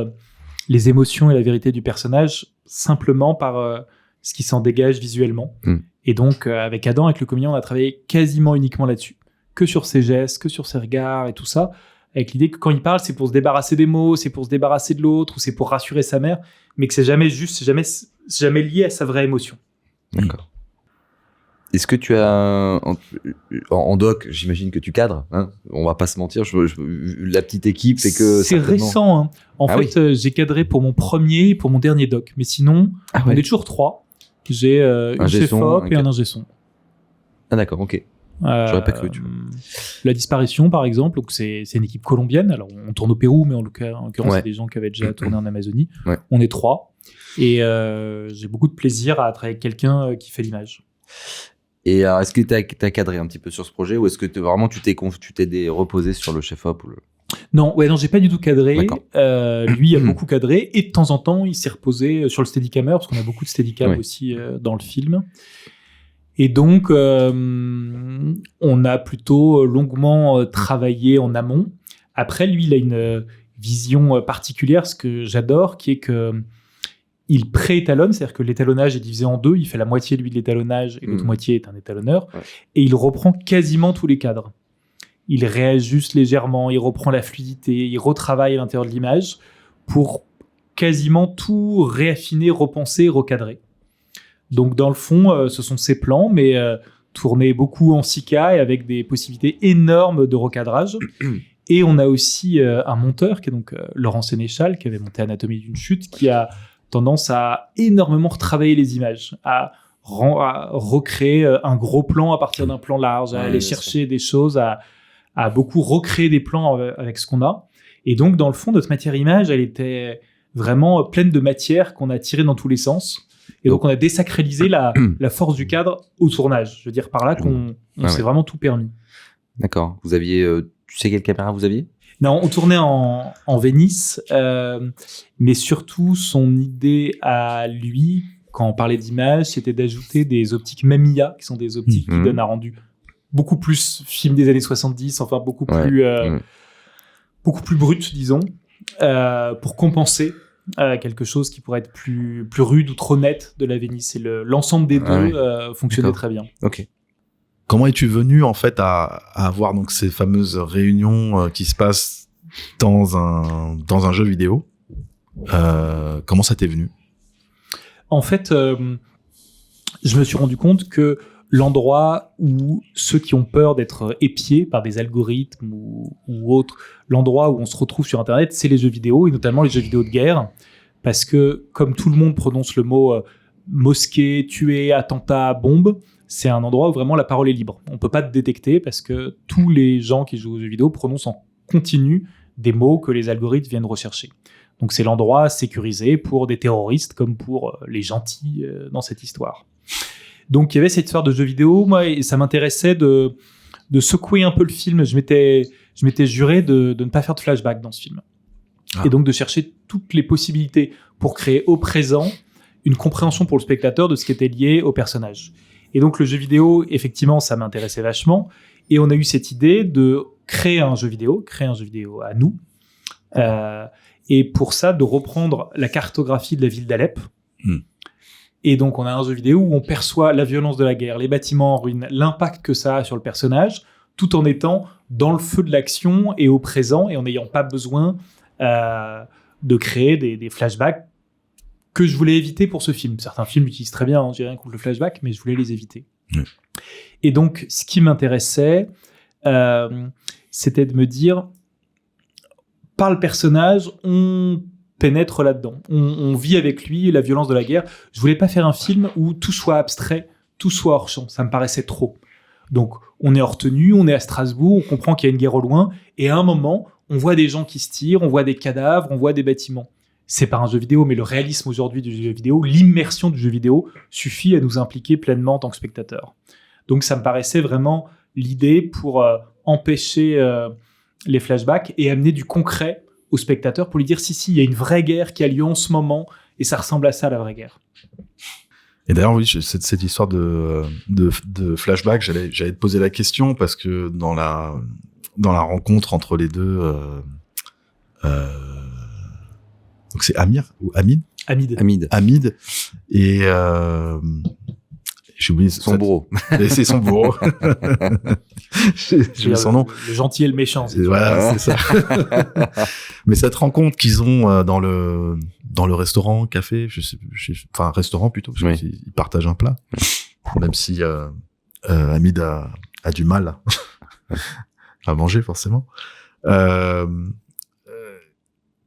les émotions et la vérité du personnage simplement par ce qui s'en dégage visuellement. Et donc, avec Adam, avec le comédien, on a travaillé quasiment uniquement là-dessus. Que sur ses gestes, que sur ses regards et tout ça, avec l'idée que quand il parle, c'est pour se débarrasser des mots, c'est pour se débarrasser de l'autre, ou c'est pour rassurer sa mère, mais que c'est jamais juste, c'est jamais lié à sa vraie émotion. D'accord. Est-ce que tu as en doc, j'imagine que tu cadres, hein, on va pas se mentir, la petite équipe fait que c'est récent, hein. En fait, j'ai cadré pour mon premier et pour mon dernier doc, mais sinon on est toujours 3. J'ai une chef op et un ingé son. Ah d'accord, ok. J'aurais pas cru, tu vois. La disparition, par exemple, donc c'est une équipe colombienne. Alors, on tourne au Pérou, mais en l'occurrence, c'est des gens qui avaient déjà tourné en Amazonie. On est 3. Et j'ai beaucoup de plaisir à travailler avec quelqu'un qui fait l'image. Et alors, est-ce que tu as cadré un petit peu sur ce projet ou est-ce que vraiment tu t'es reposé sur le chef-op Non, j'ai pas du tout cadré. Lui a beaucoup cadré et de temps en temps, il s'est reposé sur le steadicammer parce qu'on a beaucoup de steadicam aussi dans le film. Et donc, on a plutôt longuement travaillé en amont Après, lui, il a une vision particulière, ce que j'adore, qui est que il pré-étalonne, c'est-à-dire que l'étalonnage est divisé en deux, il fait la moitié, lui, de l'étalonnage, et l'autre moitié est un étalonneur, et il reprend quasiment tous les cadres. Il réajuste légèrement, il reprend la fluidité, il retravaille à l'intérieur de l'image pour quasiment tout réaffiner, repenser, recadrer. Donc, dans le fond, ce sont ses plans, mais tournés beaucoup en 6K et avec des possibilités énormes de recadrage. Et on a aussi un monteur, qui est donc Laurent Sénéchal, qui avait monté Anatomie d'une chute, qui a tendance à énormément retravailler les images, à recréer un gros plan à partir d'un plan large, à aller chercher des choses, à beaucoup recréer des plans avec ce qu'on a. Et donc, dans le fond, notre matière-image, elle était vraiment pleine de matière qu'on a tirée dans tous les sens. Et donc, on a désacralisé la force du cadre au tournage. Je veux dire par là qu'on s'est vraiment tout permis. D'accord. Vous aviez... tu sais quelle caméra vous aviez ? Non, on tournait en Venice, mais surtout, son idée à lui, quand on parlait d'image, c'était d'ajouter des optiques Mamiya, qui sont des optiques qui donnent un rendu beaucoup plus film des années 70, enfin beaucoup plus brut, disons, pour compenser quelque chose qui pourrait être plus rude ou trop net de la Venice. Et l'ensemble des deux fonctionnait très bien. Ok. Comment es-tu venu en fait à avoir donc ces fameuses réunions qui se passent dans un jeu vidéo? Comment ça t'est venu? En fait, je me suis rendu compte que l'endroit où ceux qui ont peur d'être épiés par des algorithmes ou autres, l'endroit où on se retrouve sur Internet, c'est les jeux vidéo, et notamment les jeux vidéo de guerre, parce que comme tout le monde prononce le mot mosquée, tuer, attentat, bombe, c'est un endroit où vraiment la parole est libre. On ne peut pas te détecter parce que tous les gens qui jouent aux jeux vidéo prononcent en continu des mots que les algorithmes viennent rechercher. Donc c'est l'endroit sécurisé pour des terroristes comme pour les gentils dans cette histoire. Donc il y avait cette histoire de jeux vidéo, moi, et ça m'intéressait de secouer un peu le film. Je m'étais juré de ne pas faire de flashback dans ce film. Et donc de chercher toutes les possibilités pour créer au présent une compréhension pour le spectateur de ce qui était lié au personnage. Et donc le jeu vidéo, effectivement, ça m'intéressait vachement. Et on a eu cette idée de créer un jeu vidéo à nous. Et pour ça, de reprendre la cartographie de la ville d'Alep. Et donc on a un jeu vidéo où on perçoit la violence de la guerre, les bâtiments en ruine, l'impact que ça a sur le personnage, tout en étant dans le feu de l'action et au présent, et en n'ayant pas besoin de créer des flashbacks que je voulais éviter pour ce film. Certains films l'utilisent très bien, j'ai rien contre le flashback, mais je voulais les éviter. Et donc, ce qui m'intéressait, c'était de me dire, par le personnage, on pénètre là-dedans. On vit avec lui la violence de la guerre. Je voulais pas faire un film où tout soit abstrait, tout soit hors champ. Ça me paraissait trop. Donc, on est hors tenue, on est à Strasbourg, on comprend qu'il y a une guerre au loin, et à un moment, on voit des gens qui se tirent, on voit des cadavres, on voit des bâtiments. C'est pas un jeu vidéo, mais le réalisme aujourd'hui du jeu vidéo, l'immersion du jeu vidéo suffit à nous impliquer pleinement en tant que spectateur. Donc ça me paraissait vraiment l'idée pour empêcher les flashbacks et amener du concret au spectateur pour lui dire si, il y a une vraie guerre qui a lieu en ce moment et ça ressemble à ça, la vraie guerre. Et d'ailleurs, oui, cette histoire de flashback, j'allais te poser la question parce que dans la rencontre entre les deux, donc c'est Amir ou Hamid? Hamid. Et j'ai oublié son bourreau. C'est son bourreau. J'ai oublié son nom. Le gentil et le méchant. Voilà, c'est ça. Mais cette rencontre qu'ils ont dans le restaurant, café, enfin restaurant plutôt, parce qu'ils partagent un plat, même si Hamid a du mal à manger forcément.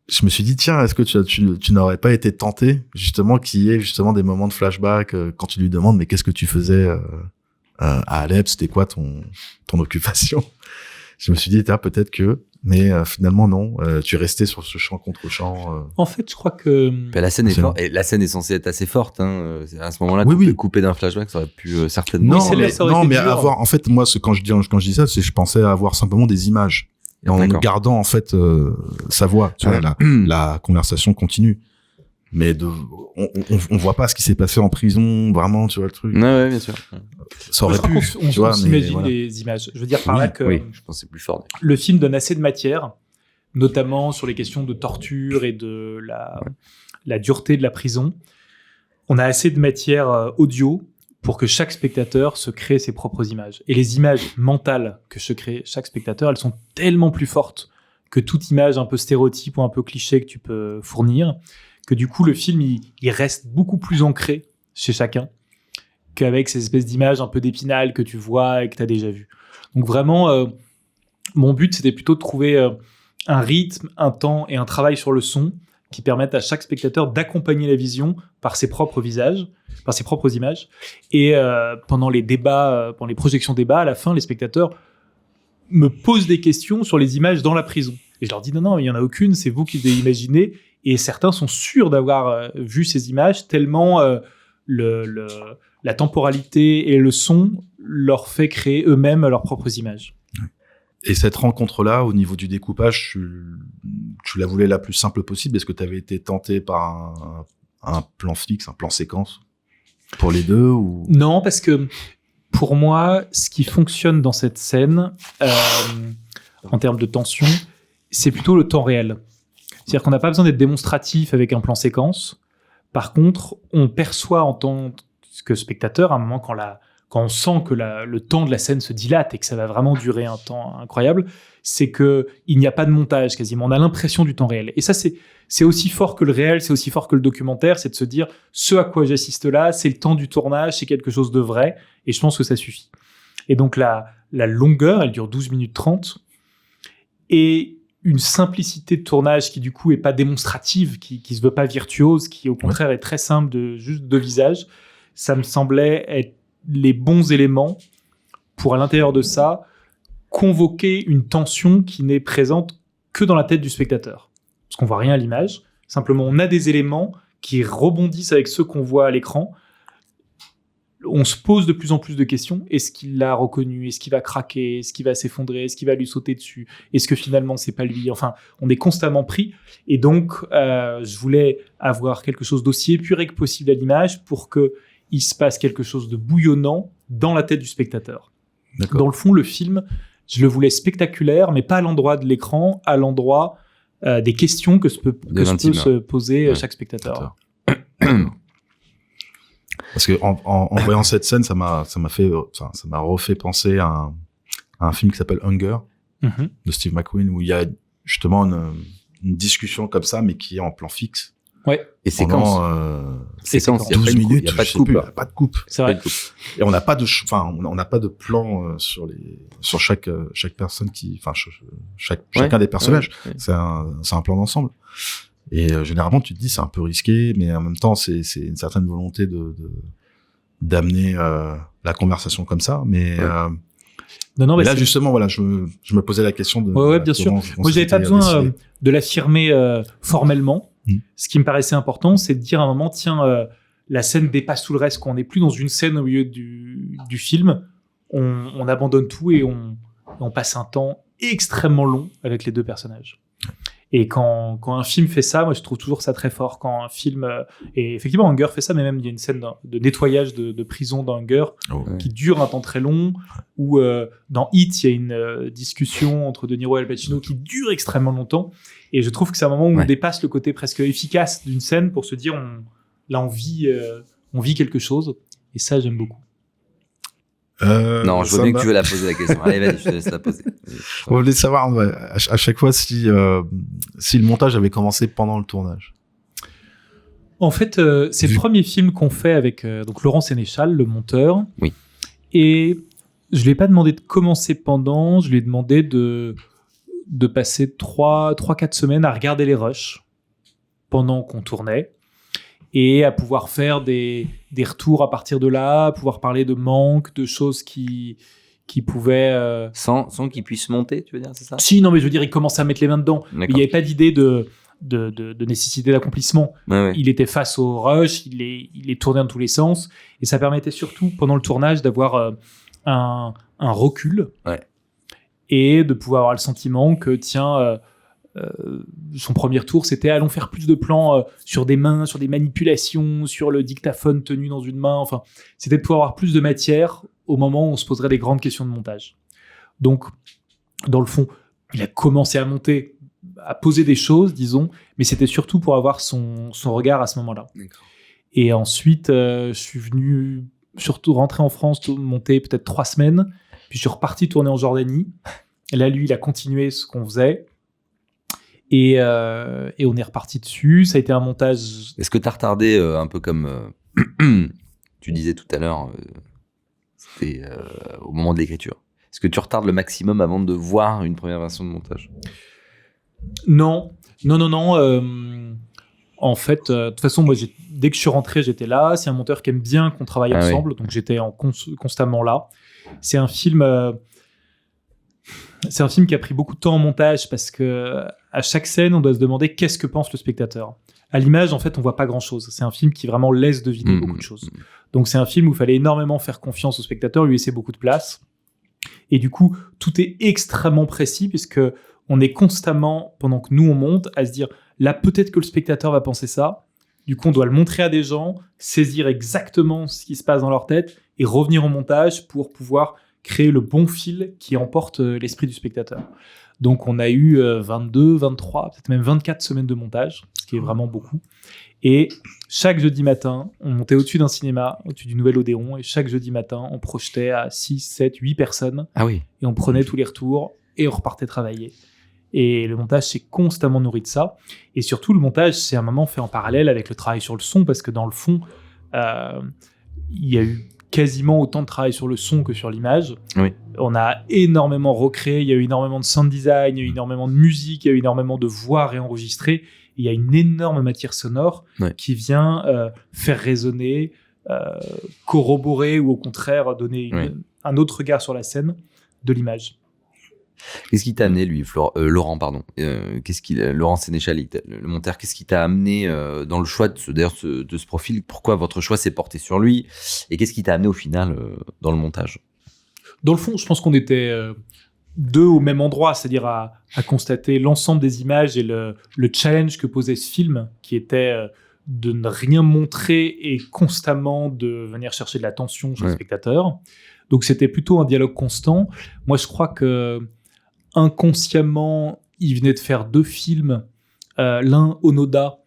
Je me suis dit, tiens, est-ce que tu n'aurais pas été tenté, justement, qu'il y ait justement des moments de flashback quand tu lui demandes, mais qu'est-ce que tu faisais à Alep, c'était quoi ton occupation? Je me suis dit, peut-être que, mais finalement non, tu es resté sur ce champ contre champ. En fait, je crois que la scène est forte, et la scène est censée être assez forte. Hein. À ce moment-là, couper d'un flashback, ça aurait pu certainement. Non, mais avoir, en fait, moi, quand je dis ça, c'est je pensais avoir simplement des images. Et en gardant en fait sa voix, tu vois, la conversation continue. Mais on voit pas ce qui s'est passé en prison, vraiment, tu vois le truc. Ouais, bien sûr. Ça aurait pu, on s'imagine des images. Je veux dire par là que je pense que c'est plus fort. Le film donne assez de matière notamment sur les questions de torture et de la dureté de la prison. On a assez de matière audio pour que chaque spectateur se crée ses propres images. Et les images mentales que se crée chaque spectateur, elles sont tellement plus fortes que toute image un peu stéréotype ou un peu cliché que tu peux fournir, que du coup, le film, il reste beaucoup plus ancré chez chacun qu'avec ces espèces d'images un peu d'épinal que tu vois et que tu as déjà vues. Donc vraiment, mon but, c'était plutôt de trouver un rythme, un temps et un travail sur le son qui permettent à chaque spectateur d'accompagner la vision par ses propres visages, par ses propres images. Et pendant les débats, pendant les projections débats, à la fin, les spectateurs me posent des questions sur les images dans la prison. Et je leur dis non, il n'y en a aucune, c'est vous qui les imaginez. Et certains sont sûrs d'avoir vu ces images tellement la temporalité et le son leur fait créer eux-mêmes leurs propres images. Et cette rencontre-là, au niveau du découpage, tu la voulais la plus simple possible? Est-ce que tu avais été tenté par un plan fixe, un plan séquence pour les deux ou... Non, parce que pour moi, ce qui fonctionne dans cette scène, en termes de tension, c'est plutôt le temps réel. C'est-à-dire qu'on n'a pas besoin d'être démonstratif avec un plan séquence. Par contre, on perçoit en tant que spectateur, à un moment quand on sent que le temps de la scène se dilate et que ça va vraiment durer un temps incroyable, c'est qu'il n'y a pas de montage quasiment. On a l'impression du temps réel. Et ça, c'est aussi fort que le réel, c'est aussi fort que le documentaire, c'est de se dire ce à quoi j'assiste là, c'est le temps du tournage, c'est quelque chose de vrai. Et je pense que ça suffit. Et donc la longueur, elle dure 12 minutes 30. Et une simplicité de tournage qui du coup est pas démonstrative, qui se veut pas virtuose, qui au contraire est très simple, de juste deux visages, ça me semblait être les bons éléments pour à l'intérieur de ça convoquer une tension qui n'est présente que dans la tête du spectateur, parce qu'on voit rien à l'image, simplement on a des éléments qui rebondissent avec ceux qu'on voit à l'écran. On se pose de plus en plus de questions. Est-ce qu'il l'a reconnu? Est-ce qu'il va craquer? Est-ce qu'il va s'effondrer? Est-ce qu'il va lui sauter dessus? Est-ce que finalement, c'est pas lui? Enfin, on est constamment pris. Et donc, je voulais avoir quelque chose d'aussi épuré que possible à l'image pour qu'il se passe quelque chose de bouillonnant dans la tête du spectateur. D'accord. Dans le fond, le film, je le voulais spectaculaire, mais pas à l'endroit de l'écran, à l'endroit des questions que peut se poser chaque spectateur. Parce que en voyant cette scène, ça m'a refait penser à un film qui s'appelle Hunger de Steve McQueen, où il y a justement une discussion comme ça, mais qui est en plan fixe. Ouais. Et séquence. Séquence. Il y a 12 minutes. Il n'y a pas de coupe. Il n'y a pas de coupe. C'est vrai. Et on n'a pas de plan sur chaque personne chacun des personnages. Ouais. C'est un plan d'ensemble. Et généralement, tu te dis c'est un peu risqué, mais en même temps, c'est une certaine volonté d'amener la conversation comme ça. Mais Non, mais là, justement, voilà, je me posais la question de. Ouais, bien sûr. Moi, j'avais pas besoin de l'affirmer formellement. Ce qui me paraissait important, c'est de dire à un moment, tiens, la scène dépasse tout le reste. Quand on n'est plus dans une scène au milieu du film, on abandonne tout et on passe un temps extrêmement long avec les deux personnages. Et quand un film fait ça, moi je trouve toujours ça très fort. Quand un film, et effectivement Hunger fait ça, mais même il y a une scène de nettoyage de prison dans Hunger qui dure un temps très long, ou dans Heat, il y a une discussion entre De Niro et Al Pacino qui dure extrêmement longtemps. Et je trouve que c'est un moment où on dépasse le côté presque efficace d'une scène pour se dire, on vit quelque chose. Et ça, j'aime beaucoup. Non, je vois bien que tu veux la poser la question. Allez, vas-y, je te laisse la poser. On voulait savoir à chaque fois si le montage avait commencé pendant le tournage. En fait, c'est le premier film qu'on fait avec donc Laurent Sénéchal, le monteur. Oui. Et je lui ai pas demandé de commencer pendant, je lui ai demandé de passer 3-4 semaines à regarder les rushs pendant qu'on tournait et à pouvoir faire des retours à partir de là, à pouvoir parler de manques, de choses qui pouvaient... Sans qu'il puisse monter, tu veux dire, c'est ça? Si, non, mais je veux dire, il commençait à mettre les mains dedans. D'accord. Il n'y avait pas d'idée de nécessité d'accomplissement. Ouais. Il était face au rush, il est tourné dans tous les sens, et ça permettait surtout, pendant le tournage, d'avoir un recul et de pouvoir avoir le sentiment que, tiens... son premier tour, c'était allons faire plus de plans sur des mains, sur des manipulations, sur le dictaphone tenu dans une main. Enfin, c'était de pouvoir avoir plus de matière au moment où on se poserait des grandes questions de montage. Donc, dans le fond, il a commencé à monter à poser des choses, disons, mais c'était surtout pour avoir son regard à ce moment-là. D'accord. Et ensuite, je suis venu surtout rentrer en France, monter peut-être 3 semaines, puis je suis reparti tourner en Jordanie. Et là, lui, il a continué ce qu'on faisait. Et on est reparti dessus. Ça a été un montage... Est-ce que tu as retardé un peu comme tu disais tout à l'heure, c'était au moment de l'écriture? Est-ce que tu retardes le maximum avant de voir une première version de montage? Non. En fait, de toute façon, moi, dès que je suis rentré, j'étais là. C'est un monteur qui aime bien qu'on travaille ensemble, oui. donc j'étais constamment là. C'est un film qui a pris beaucoup de temps en montage parce que à chaque scène, on doit se demander qu'est-ce que pense le spectateur. À l'image, en fait, on voit pas grand-chose. C'est un film qui vraiment laisse deviner beaucoup de choses. Donc, c'est un film où il fallait énormément faire confiance au spectateur, lui laisser beaucoup de place. Et du coup, tout est extrêmement précis puisque on est constamment, pendant que nous on monte, à se dire là peut-être que le spectateur va penser ça. Du coup, on doit le montrer à des gens, saisir exactement ce qui se passe dans leur tête et revenir au montage pour pouvoir créer le bon fil qui emporte l'esprit du spectateur. Donc, on a eu 22, 23, peut-être même 24 semaines de montage, ce qui est vraiment beaucoup. Et chaque jeudi matin, on montait au-dessus d'un cinéma, au-dessus du Nouvel Odéon, et chaque jeudi matin, on projetait à 6, 7, 8 personnes. Ah oui. Et on prenait tous les retours et on repartait travailler. Et le montage s'est constamment nourri de ça. Et surtout, le montage, c'est un moment fait en parallèle avec le travail sur le son, parce que dans le fond, il y a eu quasiment autant de travail sur le son que sur l'image. Oui. On a énormément recréé, il y a eu énormément de sound design, il y a eu énormément de musique, il y a eu énormément de voix réenregistrées. Il y a une énorme matière sonore qui vient faire résonner, corroborer ou au contraire donner un autre regard sur la scène de l'image. Qu'est-ce qui t'a amené, lui, Laurent, pardon, Laurent Sénéchal, le monteur, qu'est-ce qui t'a amené dans le choix de ce profil? Pourquoi votre choix s'est porté sur lui? Et qu'est-ce qui t'a amené au final dans le montage? Dans le fond, je pense qu'on était deux au même endroit, c'est-à-dire à constater l'ensemble des images et le challenge que posait ce film, qui était de ne rien montrer et constamment de venir chercher de l'attention chez le spectateur. Donc c'était plutôt un dialogue constant. Moi, je crois que inconsciemment, il venait de faire 2 films, l'un Onoda,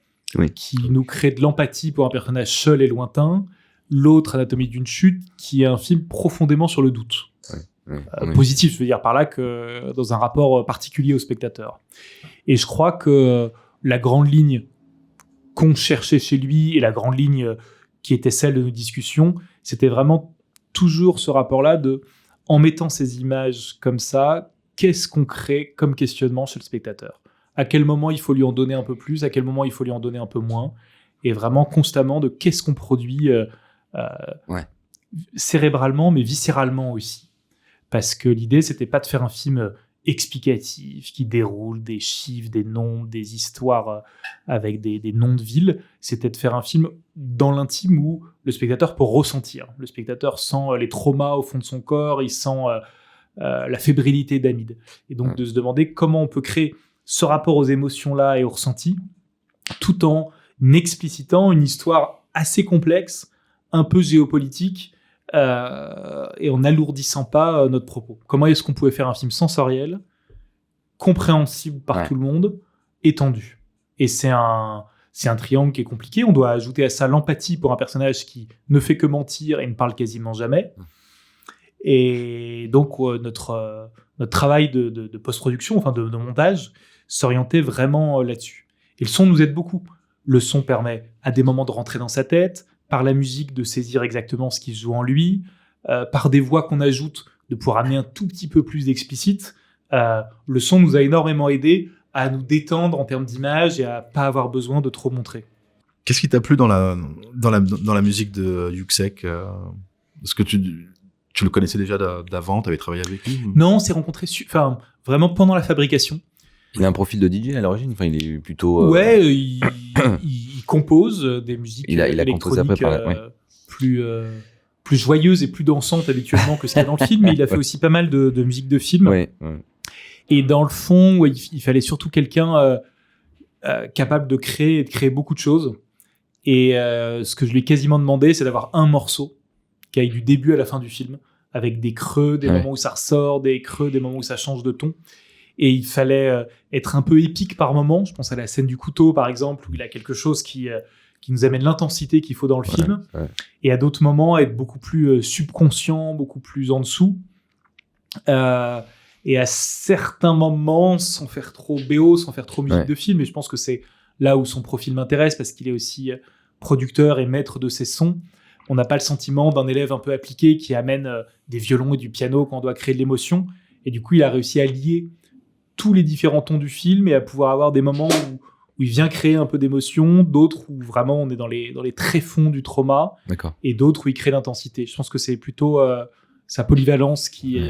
qui nous crée de l'empathie pour un personnage seul et lointain, l'autre Anatomie d'une chute, qui est un film profondément sur le doute. Positif, je veux dire par là que dans un rapport particulier au spectateur. Et je crois que la grande ligne qu'on cherchait chez lui et la grande ligne qui était celle de nos discussions, c'était vraiment toujours ce rapport-là de, en mettant ces images comme ça, qu'est-ce qu'on crée comme questionnement chez le spectateur? À quel moment il faut lui en donner un peu plus? À quel moment il faut lui en donner un peu moins? Et vraiment constamment de qu'est-ce qu'on produit cérébralement, mais viscéralement aussi. Parce que l'idée, c'était pas de faire un film explicatif, qui déroule des chiffres, des noms, des histoires avec des noms de villes. C'était de faire un film dans l'intime où le spectateur peut ressentir. Le spectateur sent les traumas au fond de son corps, il sent la fébrilité d'Hamid. Et donc de se demander comment on peut créer ce rapport aux émotions-là et aux ressentis, tout en explicitant une histoire assez complexe, un peu géopolitique, et en n'alourdissant pas notre propos. Comment est-ce qu'on pouvait faire un film sensoriel, compréhensible par tout le monde, étendu? Et c'est un triangle qui est compliqué. On doit ajouter à ça l'empathie pour un personnage qui ne fait que mentir et ne parle quasiment jamais. Et donc notre travail de post-production, enfin de montage, s'orientait vraiment là-dessus. Et le son nous aide beaucoup. Le son permet à des moments de rentrer dans sa tête, par la musique de saisir exactement ce qui se joue en lui, par des voix qu'on ajoute de pouvoir amener un tout petit peu plus d'explicite. Le son nous a énormément aidé à nous détendre en termes d'image et à pas avoir besoin de trop montrer. Qu'est-ce qui t'a plu dans la musique de Yuxek? Est-ce que tu le connaissais déjà d'avant? T'avais travaillé avec lui? Non, on s'est rencontrés vraiment pendant la fabrication. Il a un profil de DJ à l'origine. Enfin, il est plutôt. Il compose des musiques électroniques plus joyeuses et plus dansantes habituellement que ce qu'il y a dans le film, mais il a fait aussi pas mal de musique de film. Et dans le fond, il fallait surtout quelqu'un capable de créer beaucoup de choses. Et ce que je lui ai quasiment demandé, c'est d'avoir un morceau qui aille du début à la fin du film, avec des creux, des moments où ça ressort, des creux, des moments où ça change de ton. et il fallait être un peu épique par moment. Je pense à la scène du couteau, par exemple, où il a quelque chose qui nous amène l'intensité qu'il faut dans le film, et à d'autres moments, être beaucoup plus subconscient, beaucoup plus en dessous. Et à certains moments, sans faire trop BO, sans faire trop musique de film, et je pense que c'est là où son profil m'intéresse, parce qu'il est aussi producteur et maître de ses sons. On n'a pas le sentiment d'un élève un peu appliqué qui amène des violons et du piano quand on doit créer de l'émotion. Et du coup, il a réussi à lier tous les différents tons du film et à pouvoir avoir des moments où il vient créer un peu d'émotion, d'autres où vraiment on est dans les tréfonds du trauma, et d'autres où il crée l'intensité. Je pense que c'est plutôt sa polyvalence qui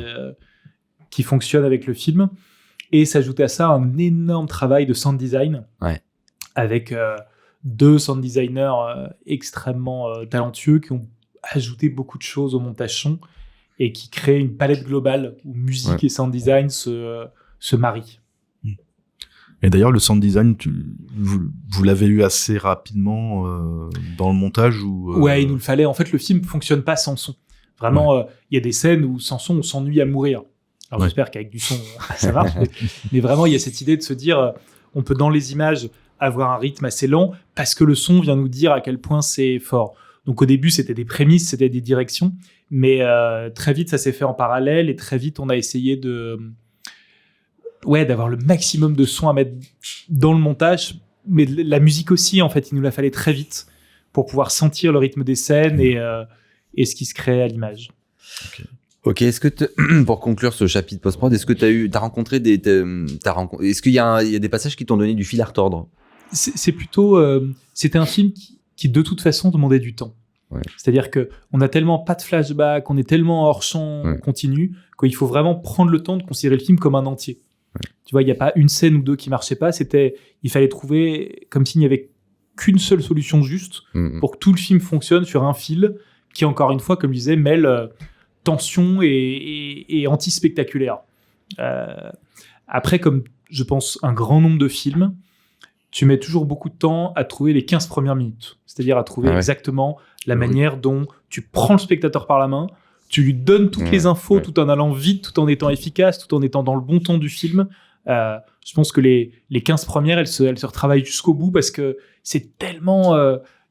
fonctionne avec le film. Et s'ajoute à ça un énorme travail de sound design, avec 2 sound designers extrêmement talentueux qui ont ajouté beaucoup de choses au montage son et qui créent une palette globale où musique et sound design se marient. Et d'ailleurs, le sound design, vous l'avez eu assez rapidement dans le montage ou Ouais, il nous le fallait. En fait, le film fonctionne pas sans son. Vraiment, il y a des scènes où sans son, on s'ennuie à mourir. Alors j'espère qu'avec du son, ça marche. Mais vraiment, il y a cette idée de se dire, on peut dans les images avoir un rythme assez lent parce que le son vient nous dire à quel point c'est fort. Donc au début, c'était des prémices, c'était des directions, mais très vite, ça s'est fait en parallèle et très vite, on a essayé d'avoir le maximum de son à mettre dans le montage, mais la musique aussi, en fait, il nous la fallait très vite pour pouvoir sentir le rythme des scènes et ce qui se crée à l'image. Ok, est-ce que pour conclure ce chapitre post-prod, est-ce que t'as rencontré est-ce qu'il y a des passages qui t'ont donné du fil à retordre? C'est plutôt, c'était un film qui de toute façon demandait du temps. C'est-à-dire que on a tellement pas de flashback, on est tellement hors champ continu qu'il faut vraiment prendre le temps de considérer le film comme un entier. Tu vois, il n'y a pas une scène ou deux qui marchaient pas. Il fallait trouver comme s'il n'y avait qu'une seule solution juste pour que tout le film fonctionne sur un fil qui, encore une fois, comme je disais, mêle tension et anti-spectaculaire. Après, comme je pense un grand nombre de films, tu mets toujours beaucoup de temps à trouver les 15 premières minutes. C'est-à-dire à trouver exactement la manière dont tu prends le spectateur par la main, tu lui donnes toutes les infos tout en allant vite, tout en étant efficace, tout en étant dans le bon ton du film. Je pense que les 15 premières, elles se retravaillent jusqu'au bout parce que c'est tellement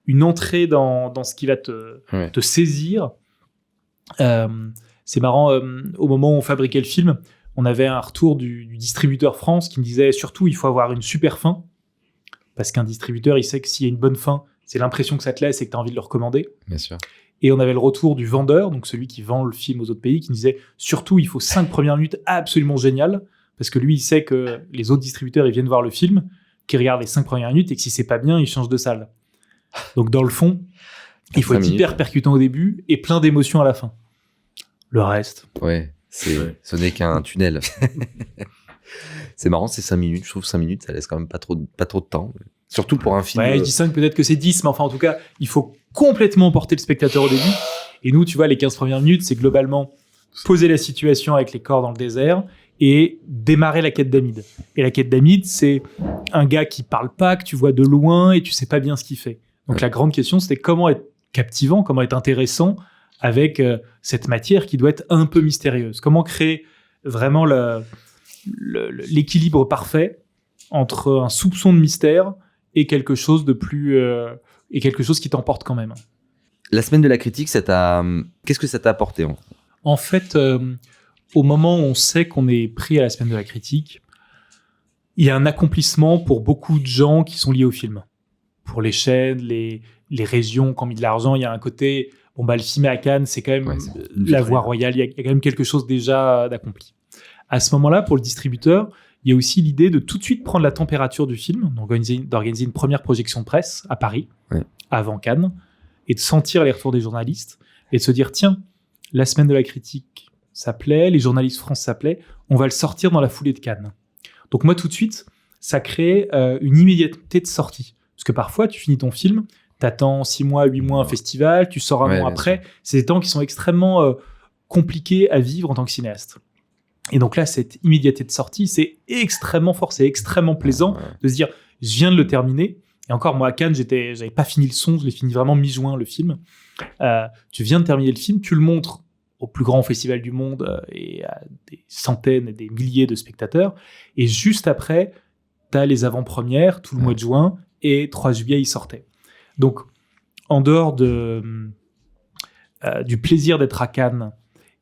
une entrée dans ce qui va te saisir. C'est marrant, au moment où on fabriquait le film, on avait un retour du distributeur France qui me disait surtout il faut avoir une super fin, parce qu'un distributeur il sait que s'il y a une bonne fin, c'est l'impression que ça te laisse et que tu as envie de le recommander. Bien sûr. Et on avait le retour du vendeur, donc celui qui vend le film aux autres pays, qui nous disait surtout il faut 5 premières minutes absolument géniales, parce que lui il sait que les autres distributeurs ils viennent voir le film, qu'ils regardent les 5 premières minutes et que si c'est pas bien ils changent de salle. Donc dans le fond, il faut être hyper percutant au début et plein d'émotions à la fin. Le reste. Ce n'est qu'un tunnel. C'est marrant, c'est 5 minutes. Je trouve 5 minutes, ça laisse quand même pas trop de temps. Surtout pour un film. Ouais, je dis 5, peut-être que c'est 10, mais enfin, en tout cas, il faut complètement porter le spectateur au début. Et nous, tu vois, les 15 premières minutes, c'est globalement poser la situation avec les corps dans le désert et démarrer la quête d'Hamid. Et la quête d'Hamid, c'est un gars qui parle pas, que tu vois de loin et tu sais pas bien ce qu'il fait. Donc la grande question, c'était comment être captivant, comment être intéressant avec cette matière qui doit être un peu mystérieuse. Comment créer vraiment l'équilibre parfait entre un soupçon de mystère et quelque chose de plus et quelque chose qui t'emporte quand même. La semaine de la critique, qu'est-ce que ça t'a apporté En fait, au moment où on sait qu'on est pris à la semaine de la critique, il y a un accomplissement pour beaucoup de gens qui sont liés au film. Pour les chaînes, les régions qui ont mis de l'argent, il y a un côté... le film est à Cannes, c'est quand même la voie royale, il y a quand même quelque chose déjà d'accompli. À ce moment-là, pour le distributeur, il y a aussi l'idée de tout de suite prendre la température du film, d'organiser une première projection de presse à Paris, avant Cannes, et de sentir les retours des journalistes, et de se dire, tiens, la semaine de la critique, ça plaît, les journalistes France, ça plaît, on va le sortir dans la foulée de Cannes. Donc moi, tout de suite, ça crée une immédiateté de sortie. Parce que parfois, tu finis ton film, t'attends 6 mois, 8 mois un festival, tu sors un an après. C'est des temps qui sont extrêmement compliqués à vivre en tant que cinéaste. Et donc là, cette immédiateté de sortie, c'est extrêmement fort, c'est extrêmement plaisant de se dire, je viens de le terminer. Et encore, moi, à Cannes, j'avais pas fini le son, je l'ai fini vraiment mi-juin, le film. Tu viens de terminer le film, tu le montres au plus grand festival du monde et à des centaines et des milliers de spectateurs. Et juste après, t'as les avant-premières, tout le mois de juin, et 3 juillet, il sortait. Donc, en dehors du plaisir d'être à Cannes,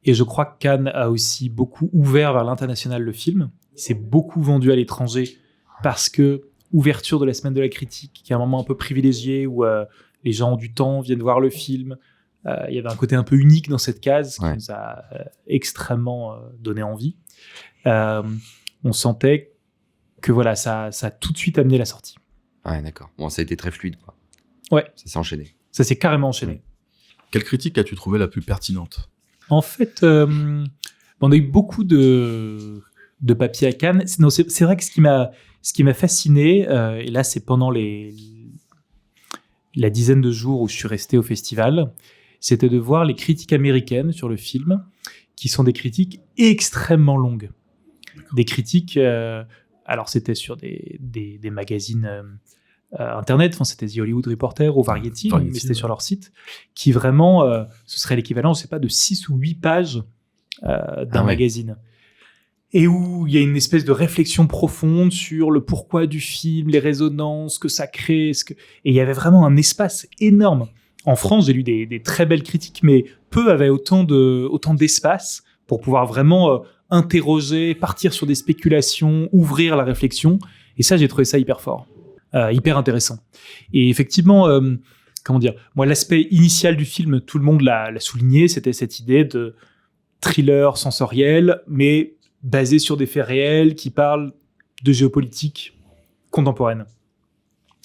et je crois que Cannes a aussi beaucoup ouvert vers l'international le film, il s'est beaucoup vendu à l'étranger, parce que ouverture de la semaine de la critique, qui est un moment un peu privilégié, où les gens ont du temps, viennent voir le film. Il y avait un côté un peu unique dans cette case qui nous a extrêmement donné envie. On sentait que voilà, ça a tout de suite amené la sortie. Ouais, d'accord. Bon, ça a été très fluide, quoi. Ouais. Ça s'est enchaîné. Ça s'est carrément enchaîné. Quelle critique as-tu trouvé la plus pertinente? En fait, on a eu beaucoup de papiers à Cannes. C'est vrai que ce qui m'a fasciné, et là c'est pendant la dizaine de jours où je suis resté au festival, c'était de voir les critiques américaines sur le film, qui sont des critiques extrêmement longues. Des critiques, alors c'était sur des magazines internet, enfin c'était The Hollywood Reporter ou Variety, mais c'était sur leur site, qui vraiment, ce serait l'équivalent, je sais pas, de 6 ou 8 pages d'un magazine. Et où il y a une espèce de réflexion profonde sur le pourquoi du film, les résonances que ça crée. Et il y avait vraiment un espace énorme. En France, j'ai lu des très belles critiques, mais peu avaient autant d'espace pour pouvoir vraiment interroger, partir sur des spéculations, ouvrir la réflexion. Et ça, j'ai trouvé ça hyper fort, hyper intéressant. Et effectivement, moi, l'aspect initial du film, tout le monde l'a souligné, c'était cette idée de thriller sensoriel, mais basé sur des faits réels qui parlent de géopolitique contemporaine.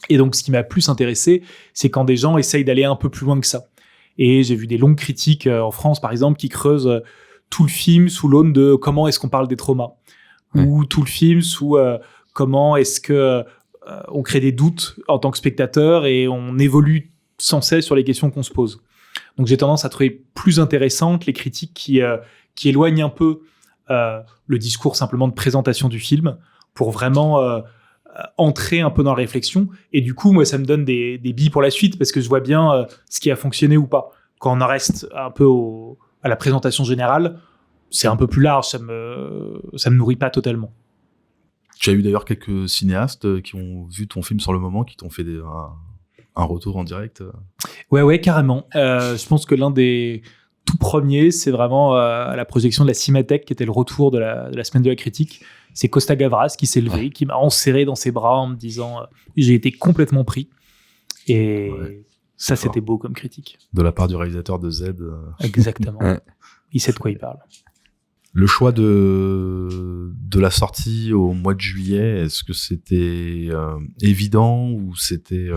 Et donc, ce qui m'a plus intéressé, c'est quand des gens essayent d'aller un peu plus loin que ça. Et j'ai vu des longues critiques en France, par exemple, qui creusent tout le film sous l'aune de comment est-ce qu'on parle des traumas, ou tout le film sous comment est-ce que on crée des doutes en tant que spectateur et on évolue sans cesse sur les questions qu'on se pose. Donc, j'ai tendance à trouver plus intéressantes les critiques qui éloignent un peu le discours simplement de présentation du film pour vraiment entrer un peu dans la réflexion. Et du coup, moi, ça me donne des billes pour la suite parce que je vois bien ce qui a fonctionné ou pas. Quand on en reste un peu à la présentation générale, c'est un peu plus large, ça me nourrit pas totalement. Tu as eu d'ailleurs quelques cinéastes qui ont vu ton film sur le moment, qui t'ont fait un retour en direct. Ouais, carrément. Je pense que l'un des tout premiers, c'est vraiment à la projection de la Cinémathèque, qui était le retour de la semaine de la critique. C'est Costa Gavras qui s'est levé, qui m'a enserré dans ses bras en me disant j'ai été complètement pris. Et ça, c'était beau comme critique. De la part du réalisateur de Z. Exactement. Il sait de quoi il parle. Le choix de la sortie au mois de juillet, est-ce que c'était évident ou c'était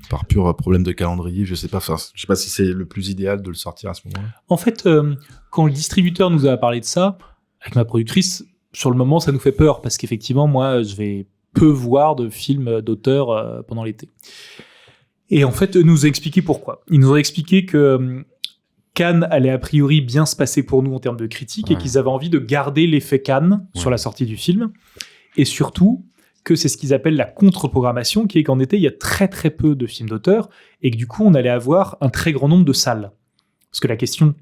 par pur problème de calendrier? Je sais pas si c'est le plus idéal de le sortir à ce moment-là. En fait, quand le distributeur nous a parlé de ça, avec ma productrice, sur le moment, ça nous fait peur parce qu'effectivement, moi, je vais peu voir de films d'auteur pendant l'été. Et en fait, ils nous ont expliqué pourquoi. Ils nous ont expliqué que Cannes allait a priori bien se passer pour nous en termes de critique et qu'ils avaient envie de garder l'effet Cannes sur la sortie du film. Et surtout, que c'est ce qu'ils appellent la contre-programmation, qui est qu'en été, il y a très très peu de films d'auteur et que du coup, on allait avoir un très grand nombre de salles. Parce que la question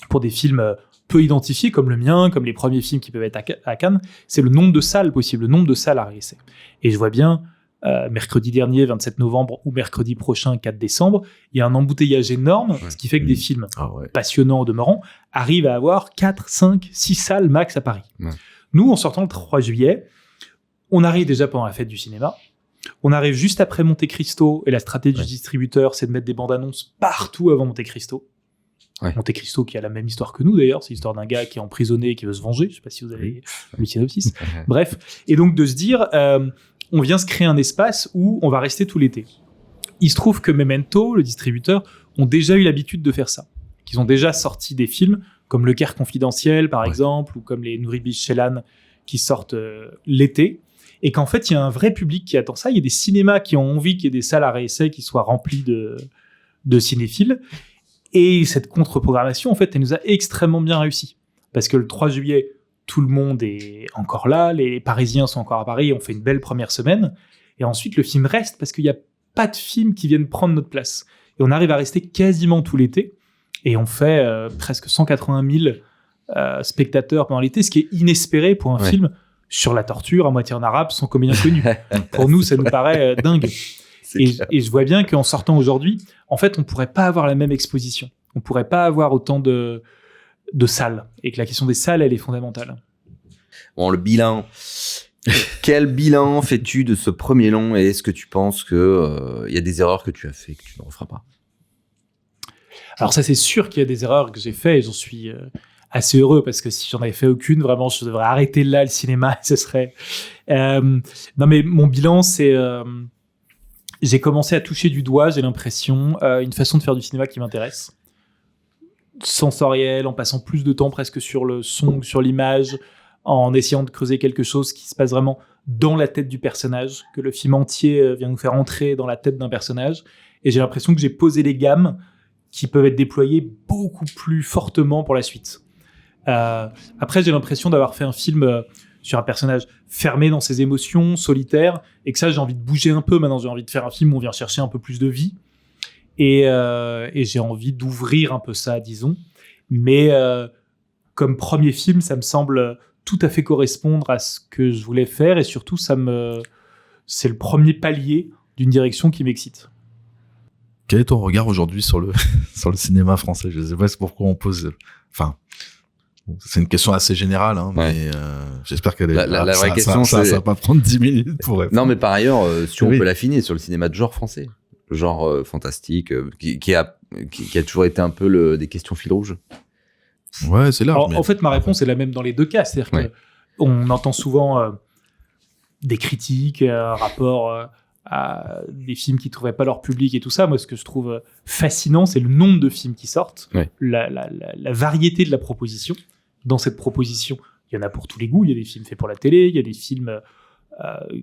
pour des films peu identifiés, comme le mien, comme les premiers films qui peuvent être à Cannes, c'est le nombre de salles possible, le nombre de salles à réessayer. Et je vois bien, mercredi dernier, 27 novembre, ou mercredi prochain, 4 décembre, il y a un embouteillage énorme, ce qui fait que des films passionnants au demeurant arrivent à avoir 4, 5, 6 salles max à Paris. Nous, en sortant le 3 juillet, on arrive déjà pendant la fête du cinéma, on arrive juste après Monte Cristo, et la stratégie du distributeur, c'est de mettre des bandes annonces partout avant Monte Cristo. Monte Cristo qui a la même histoire que nous d'ailleurs, c'est l'histoire d'un gars qui est emprisonné et qui veut se venger, je sais pas si vous avez lu le synopsis. Bref, et donc de se dire on vient se créer un espace où on va rester tout l'été. Il se trouve que Memento, le distributeur, ont déjà eu l'habitude de faire ça. Qu'ils ont déjà sorti des films comme Le Caire confidentiel par exemple, ou comme les Nouribish Shelan qui sortent l'été, et qu'en fait il y a un vrai public qui attend ça. Il y a des cinémas qui ont envie qu'il y ait des salles à réessai qui soient remplies de cinéphiles. Et cette contre-programmation, en fait, elle nous a extrêmement bien réussi. Parce que le 3 juillet, tout le monde est encore là, les Parisiens sont encore à Paris, on fait une belle première semaine. Et ensuite, le film reste parce qu'il n'y a pas de films qui viennent prendre notre place. Et on arrive à rester quasiment tout l'été Et on fait presque 180 000 spectateurs pendant l'été, ce qui est inespéré pour un film sur la torture à moitié en arabe sans comédien connu. Pour nous, ça nous paraît dingue. Et je vois bien qu'en sortant aujourd'hui, en fait, on pourrait pas avoir la même exposition. On pourrait pas avoir autant de salles. Et que la question des salles, elle est fondamentale. Bon, le bilan. Quel bilan fais-tu de ce premier long et est-ce que tu penses que y a des erreurs que tu as fait que tu ne referas pas? Alors ça, c'est sûr qu'il y a des erreurs que j'ai fait et j'en suis assez heureux parce que si j'en avais fait aucune, vraiment, je devrais arrêter là le cinéma. Ce serait... Non, mais mon bilan, c'est... J'ai commencé à toucher du doigt, j'ai l'impression, une façon de faire du cinéma qui m'intéresse. Sensoriel, en passant plus de temps presque sur le son, sur l'image, en essayant de creuser quelque chose qui se passe vraiment dans la tête du personnage, que le film entier vient nous faire entrer dans la tête d'un personnage. Et j'ai l'impression que j'ai posé les gammes qui peuvent être déployées beaucoup plus fortement pour la suite. Après, j'ai l'impression d'avoir fait un film sur un personnage fermé dans ses émotions, solitaire, et que ça, j'ai envie de bouger un peu. Maintenant, j'ai envie de faire un film où on vient chercher un peu plus de vie. Et j'ai envie d'ouvrir un peu ça, disons. Mais comme premier film, ça me semble tout à fait correspondre à ce que je voulais faire. Et surtout, c'est le premier palier d'une direction qui m'excite. Quel est ton regard aujourd'hui sur le cinéma français? Je sais pas pourquoi on pose... Enfin... C'est une question assez générale, hein, mais j'espère qu'elle est... La vraie question, ça va pas prendre 10 minutes pour répondre. Non, mais par ailleurs, si on peut l'affiner sur le cinéma de genre français, genre fantastique, qui a toujours été un peu des questions fil rouge. Ouais, c'est large. En fait, ma réponse est la même dans les deux cas. C'est-à-dire qu'on entend souvent des critiques, rapport à des films qui ne trouvaient pas leur public et tout ça. Moi, ce que je trouve fascinant, c'est le nombre de films qui sortent, la variété de la proposition. Dans cette proposition, il y en a pour tous les goûts. Il y a des films faits pour la télé, il y a des films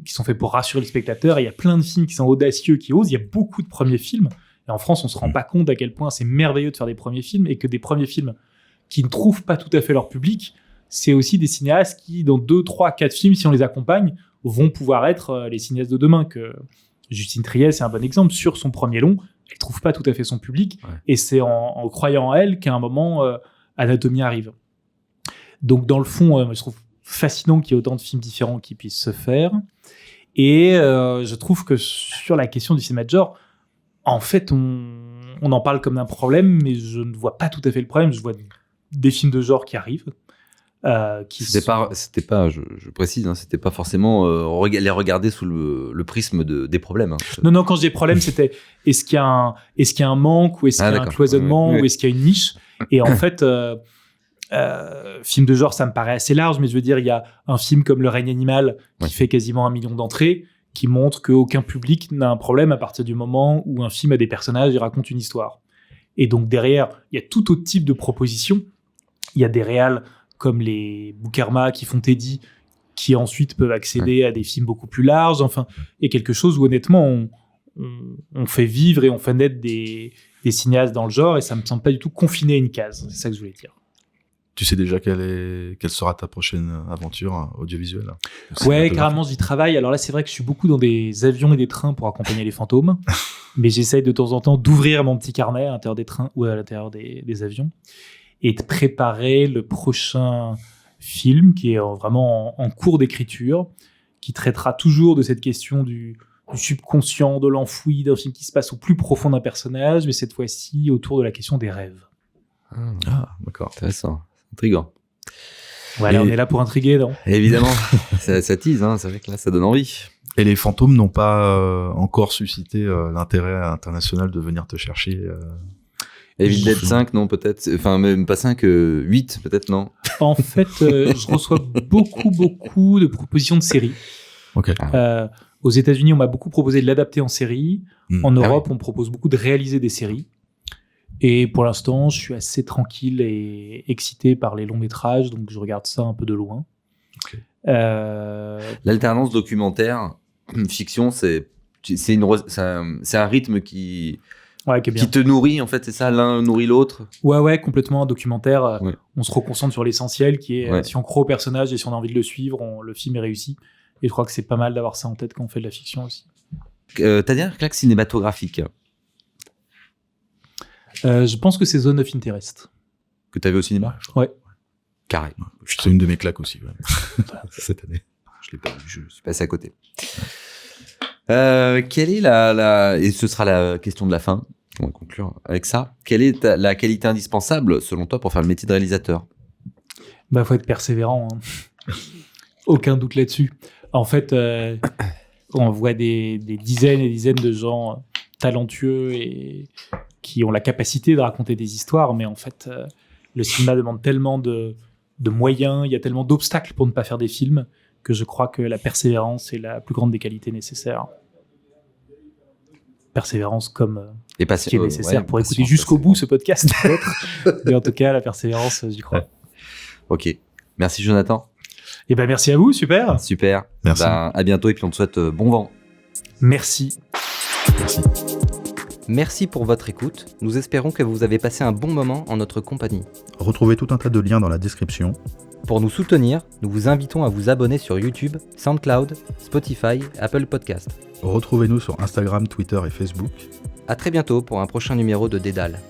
qui sont faits pour rassurer le spectateur. Il y a plein de films qui sont audacieux, qui osent. Il y a beaucoup de premiers films. Et en France, on ne se rend pas compte à quel point c'est merveilleux de faire des premiers films et que des premiers films qui ne trouvent pas tout à fait leur public, c'est aussi des cinéastes qui, dans 2, 3, 4 films, si on les accompagne, vont pouvoir être les cinéastes de demain. Que Justine Triet, c'est un bon exemple. Sur son premier long, elle ne trouve pas tout à fait son public. Et c'est en croyant en elle qu'à un moment, Anatomie arrive. Donc, dans le fond, je trouve fascinant qu'il y ait autant de films différents qui puissent se faire. Et je trouve que sur la question du cinéma de genre, en fait, on en parle comme d'un problème, mais je ne vois pas tout à fait le problème. Je vois des films de genre qui arrivent. C'était pas, je précise, hein, c'était pas forcément les regarder sous le prisme des problèmes. Hein. Non, quand je dis problème, c'était est-ce qu'il y a un manque, ou est-ce qu'il y a un cloisonnement, ou est-ce qu'il y a une niche. Et en fait, film de genre, ça me paraît assez large, mais je veux dire, il y a un film comme Le règne animal qui fait quasiment 1 million d'entrées, qui montre qu'aucun public n'a un problème à partir du moment où un film a des personnages et raconte une histoire. Et donc derrière, il y a tout autre type de propositions. Il y a des réals comme les Boukarma qui font Teddy, qui ensuite peuvent accéder à des films beaucoup plus larges. Enfin, et quelque chose où honnêtement, on fait vivre et on fait naître des cinéastes dans le genre, et ça me semble pas du tout confiné à une case. C'est ça que je voulais dire. Tu sais déjà quelle sera ta prochaine aventure audiovisuelle? Ouais, carrément, j'y travaille. Alors là, c'est vrai que je suis beaucoup dans des avions et des trains pour accompagner les fantômes, mais j'essaye de temps en temps d'ouvrir mon petit carnet à l'intérieur des trains ou à l'intérieur des avions, et de préparer le prochain film qui est vraiment en cours d'écriture, qui traitera toujours de cette question du subconscient, de l'enfoui, d'un film qui se passe au plus profond d'un personnage, mais cette fois-ci autour de la question des rêves. Ah, d'accord. Intéressant. Intriguant. Voilà, on est là pour intriguer, non? Évidemment. ça tease, hein, c'est vrai que là, ça donne envie. Et les fantômes n'ont pas encore suscité l'intérêt international de venir te chercher Evil Dead 5, non, peut-être. Enfin, même pas 5, 8, peut-être, non. En fait, je reçois beaucoup de propositions de séries. Ok. Aux États-Unis, on m'a beaucoup proposé de l'adapter en série. En Europe, on me propose beaucoup de réaliser des séries. Et pour l'instant, je suis assez tranquille et excité par les longs métrages, donc je regarde ça un peu de loin. Okay. L'alternance documentaire, fiction, c'est un rythme qui te nourrit, en fait, c'est ça, l'un nourrit l'autre. Ouais, complètement. Un documentaire, on se reconcentre sur l'essentiel, qui est si on croit au personnage et si on a envie de le suivre, le film est réussi. Et je crois que c'est pas mal d'avoir ça en tête quand on fait de la fiction aussi. Ta dernière claque cinématographique? Je pense que c'est Zone of Interest. Que t'as vu au cinéma? Ouais. Carré. C'est une de mes claques aussi, cette année. Je l'ai pas vu, je suis passé à côté. Quelle est et ce sera la question de la fin, on va conclure avec ça. Quelle est la qualité indispensable, selon toi, pour faire le métier de réalisateur? Bah, faut être persévérant. Hein. Aucun doute là-dessus. En fait, on voit des dizaines et des dizaines de gens talentueux et qui ont la capacité de raconter des histoires, mais en fait, le cinéma demande tellement de moyens, il y a tellement d'obstacles pour ne pas faire des films, que je crois que la persévérance est la plus grande des qualités nécessaires. Persévérance comme ce qui est nécessaire pour écouter jusqu'au bout ce podcast, peut-être. Mais en tout cas, la persévérance, j'y crois. Ouais. Ok. Merci, Jonathan. Et ben merci à vous, super. Super. Merci. À bientôt et puis on te souhaite bon vent. Merci. Merci pour votre écoute. Nous espérons que vous avez passé un bon moment en notre compagnie. Retrouvez tout un tas de liens dans la description. Pour nous soutenir, nous vous invitons à vous abonner sur YouTube, SoundCloud, Spotify, Apple Podcast. Retrouvez-nous sur Instagram, Twitter et Facebook. À très bientôt pour un prochain numéro de Dédale.